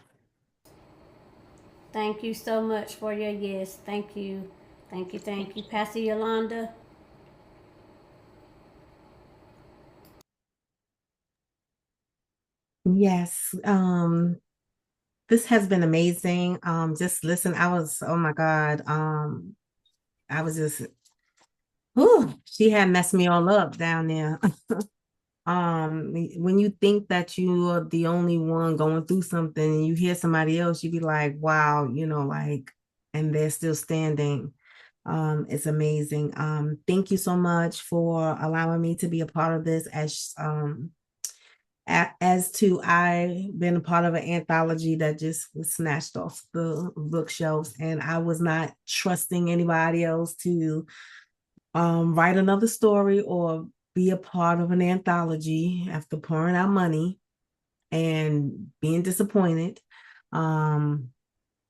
Thank you so much for your yes. Thank you. Thank you. Thank you. Pastor Yolanda. Yes. This has been amazing. Just listen, oh my God. I was just, whew, she had messed me all up down there. When you think that you are the only one going through something and you hear somebody else, you be like, wow, like, and they're still standing. It's amazing. Thank you so much for allowing me to be a part of this. As to I've been a part of an anthology that just was snatched off the bookshelves, and I was not trusting anybody else to write another story or be a part of an anthology after pouring out money and being disappointed. And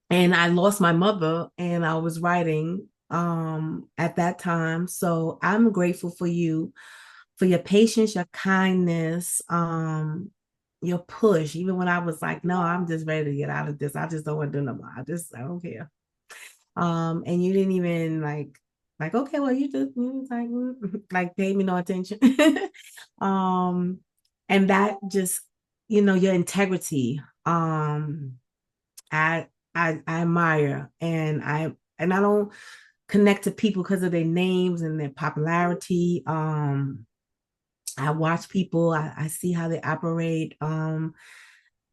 I lost my mother, and I was writing at that time. So I'm grateful for you, for your patience, your kindness, your push. Even when I was like, no, I'm just ready to get out of this. I just don't want to do no more. I don't care. And you didn't even like, okay, well, you like pay me no attention. And that just, your integrity, I admire, and I don't connect to people because of their names and their popularity. I watch people, I see how they operate.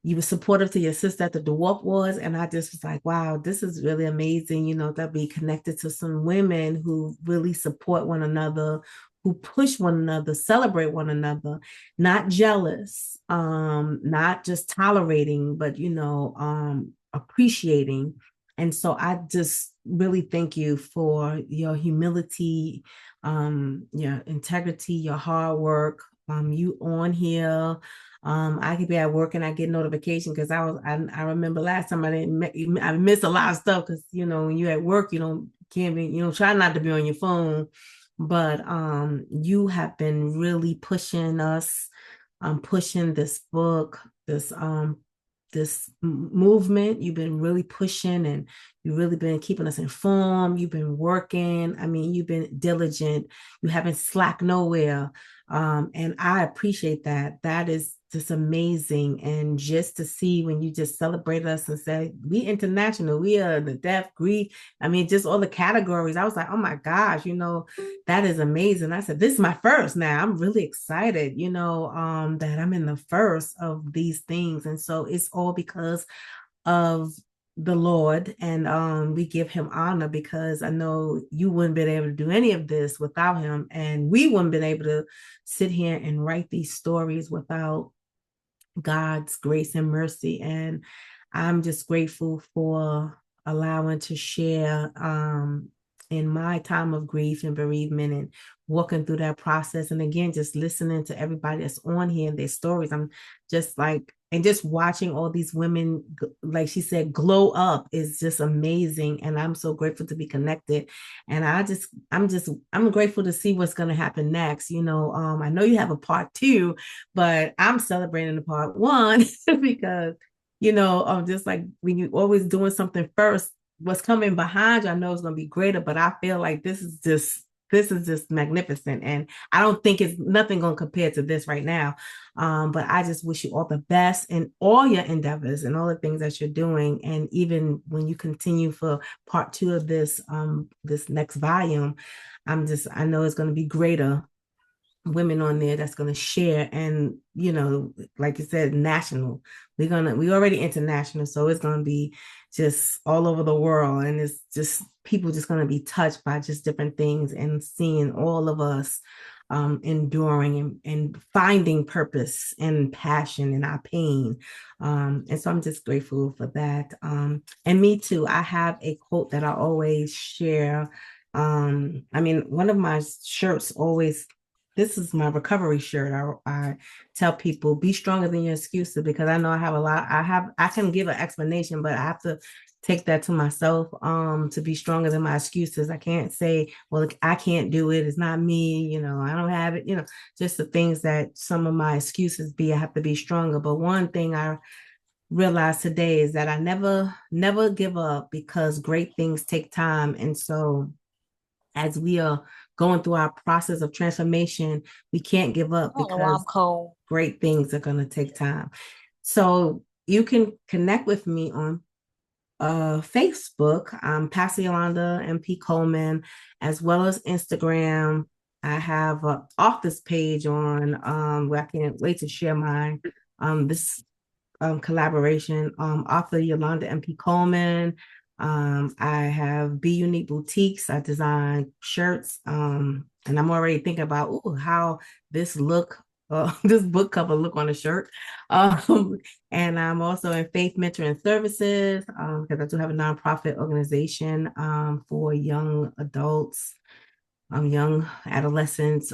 You were supportive to your sister at the dwarf was, and I just was like, wow, this is really amazing, to be connected to some women who really support one another, who push one another, celebrate one another, not jealous, not just tolerating, but appreciating. And so I just really thank you for your humility, your integrity, your hard work. You on here. I could be at work and I get notification because I remember last time I missed a lot of stuff because when you're at work, you don't can't be, try not to be on your phone, but you have been really pushing us, pushing this book, this movement. You've been really pushing, and you've really been keeping us informed. You've been working. I mean, you've been diligent. You haven't slacked nowhere. And I appreciate that. That is just amazing. And just to see when you just celebrate us and say, we international, we are the deaf, grief. I mean, just all the categories. I was like, oh my gosh, that is amazing. I said, this is my first now. I'm really excited, that I'm in the first of these things. And so it's all because of the Lord, and we give him honor, because I know you wouldn't been able to do any of this without him, and we wouldn't been able to sit here and write these stories without God's grace and mercy. And I'm just grateful for allowing to share in my time of grief and bereavement, and walking through that process. And again, just listening to everybody that's on here and their stories. I'm just like, and just watching all these women, like she said, glow up is just amazing. And I'm so grateful to be connected. And I'm grateful to see what's going to happen next. I know you have a part 2, but I'm celebrating the part 1 because, just like when you always doing something first, what's coming behind you, I know it's going to be greater, but I feel like this is just magnificent. And I don't think it's nothing going to compare to this right now. But I just wish you all the best in all your endeavors and all the things that you're doing. And even when you continue for part 2 of this next volume, I know it's going to be greater women on there that's going to share. And like you said, national, we already international, so it's going to be just all over the world. And it's just people just going to be touched by just different things, and seeing all of us enduring and finding purpose and passion in our pain. And so I'm just grateful for that. And me too, I have a quote that I always share. One of my shirts always, this is my recovery shirt. I tell people, be stronger than your excuses, because I know I have a lot. I can give an explanation, but I have to take that to myself, to be stronger than my excuses. I can't say, well, I can't do it. It's not me. I don't have it, just the things that some of my excuses be. I have to be stronger. But one thing I realized today is that I never give up, because great things take time. And so as we are going through our process of transformation, we can't give up, because great things are going to take time. So you can connect with me on Facebook. I'm Pastor Yolanda MP Coleman, as well as Instagram. I have an office page on where I can't wait to share my this collaboration. Author Yolanda MP Coleman. I have Be Unique Boutiques. I design shirts, and I'm already thinking about how this book cover look on a shirt. And I'm also in Faith Mentoring Services, because I do have a nonprofit organization for young adults, young adolescents,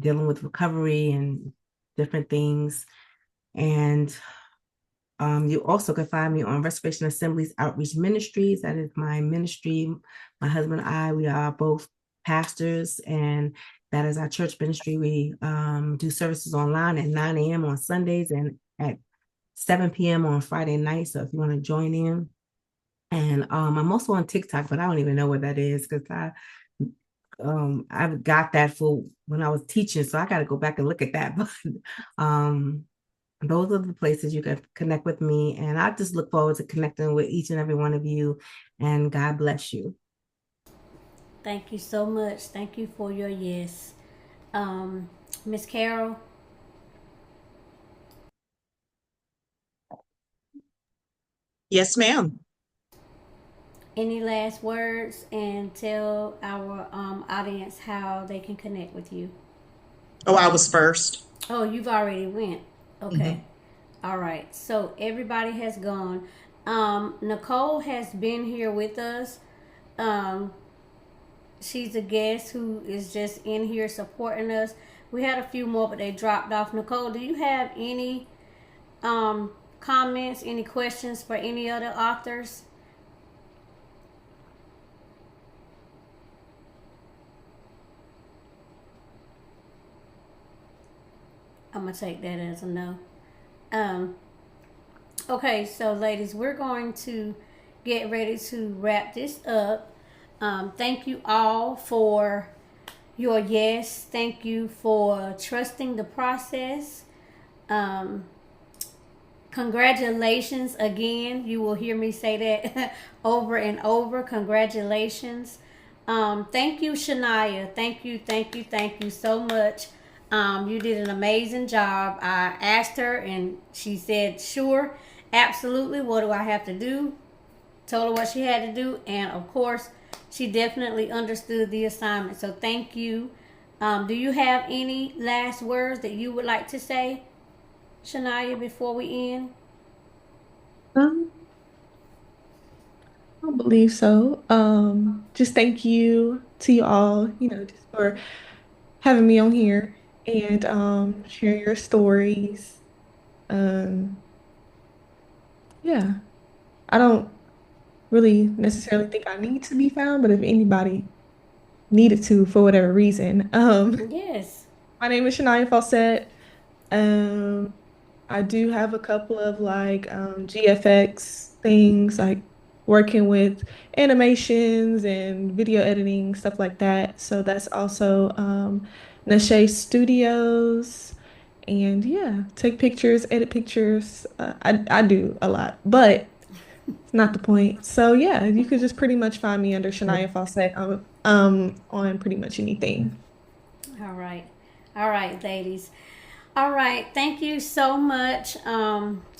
dealing with recovery and different things. And you also can find me on Restoration Assemblies Outreach Ministries. That is my ministry. My husband and I, we are both pastors, and that is our church ministry. We do services online at 9 a.m. on Sundays and at 7 p.m. on Friday nights. So if you want to join in. And I'm also on TikTok, but I don't even know what that is, because I've got that for when I was teaching. So I got to go back and look at that. But those are the places you can connect with me. And I just look forward to connecting with each and every one of you. And God bless you. Thank you so much. Thank you for your yes. Miss Carol? Yes, ma'am. Any last words, and tell our audience how they can connect with you? Oh, I was first. Oh, you've already went. Okay. All right. So everybody has gone. Nicole has been here with us. She's a guest who is just in here supporting us. We had a few more, but they dropped off. Nicole, do you have any comments, any questions for any other authors? I'm gonna take that as a no. Um, okay, so ladies, we're going to get ready to wrap this up. Thank you all for your yes. Thank you for trusting the process. Um, Congratulations again. You will hear me say that over and over. Congratulations. Thank you, Shania. Thank you so much. You did an amazing job. I asked her and she said, sure, absolutely. What do I have to do? Told her what she had to do. And of course, she definitely understood the assignment. So thank you. Do you have any last words that you would like to say, Shania, before we end? Um, I don't believe so. Just thank you to you all, just for having me on here and sharing your stories. Um, yeah, I don't really necessarily think I need to be found, but if anybody needed to for whatever reason, Yes. my name is Shania Fawcett. Um, I do have a couple of like GFX things, like working with animations and video editing, stuff like that. So that's also Nashe Studios. And yeah, take pictures, edit pictures. I do a lot, but it's not the point. So yeah, you could just pretty much find me under Shania Fawcett on pretty much anything. All right. All right, ladies. All right. Thank you so much.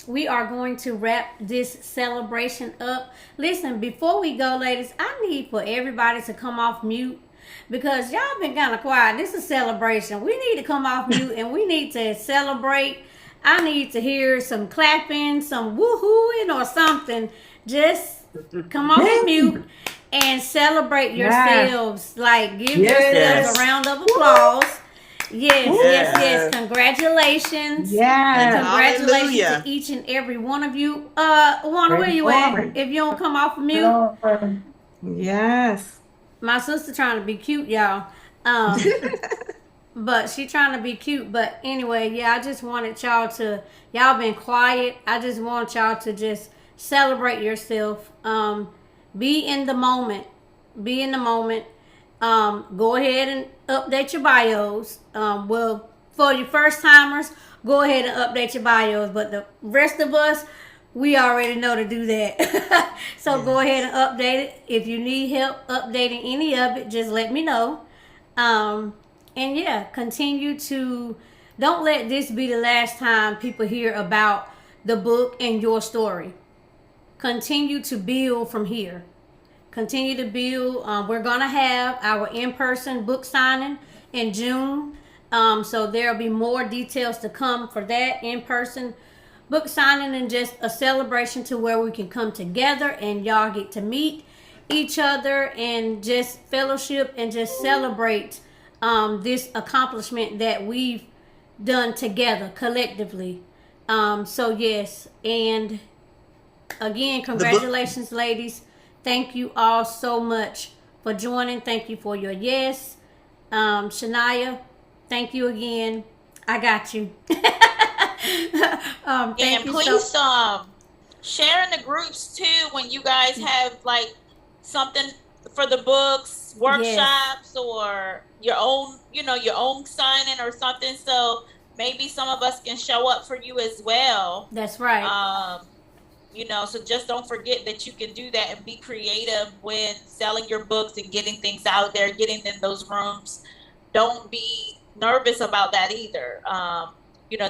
We are going to wrap this celebration up. Listen, before we go, ladies, I need for everybody to come off mute because y'all been kind of quiet. This is a celebration. We need to come off mute and we need to celebrate. I need to hear some clapping, some woohooing or something. Just come off mute and celebrate yourselves. Like, give yourselves a round of applause. Yes. Congratulations. Yes. And congratulations Hallelujah. to each and every one of you. Wanda, where you at? If you don't come off of mute. Yes. My sister trying to be cute, y'all. But she trying to be cute. But anyway, yeah, I just wanted y'all been quiet. I just want y'all to just celebrate yourself. Be in the moment. Be in the moment. Go ahead and update your bios. Well, for your first timers, go ahead and update your bios. But the rest of us, we already know to do that. So go ahead and update it. If you need help updating any of it, just let me know. And yeah, continue to, don't let this be the last time people hear about the book and your story. Continue to build from here. Continue to build. We're going to have our in-person book signing in June. So there'll be more details to come for that in-person book signing and just a celebration to where we can come together and y'all get to meet each other and just fellowship and just celebrate this accomplishment that we've done together collectively. So yes, and again, congratulations, ladies. Thank you all so much for joining. Thank you for your yes. Shania, thank you again. I got you. And Thank you please so. share in the groups too when you guys have like something for the books, Yes, workshops, or your own, your own signing or something. So maybe some of us can show up for you as well. that's right. So just don't forget that you can do that and be creative when selling your books and getting things out there, getting in those rooms. Don't be nervous about that either.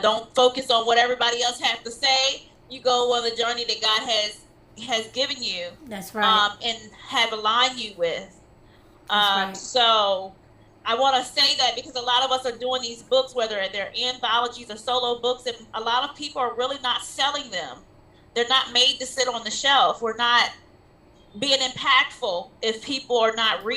Don't focus on what everybody else has to say. You go on the journey that God has given you, That's right. and have aligned you with. That's right. So I want to say that because a lot of us are doing these books, whether they're anthologies or solo books, and a lot of people are really not selling them. They're not made to sit on the shelf. We're not being impactful if people are not reading.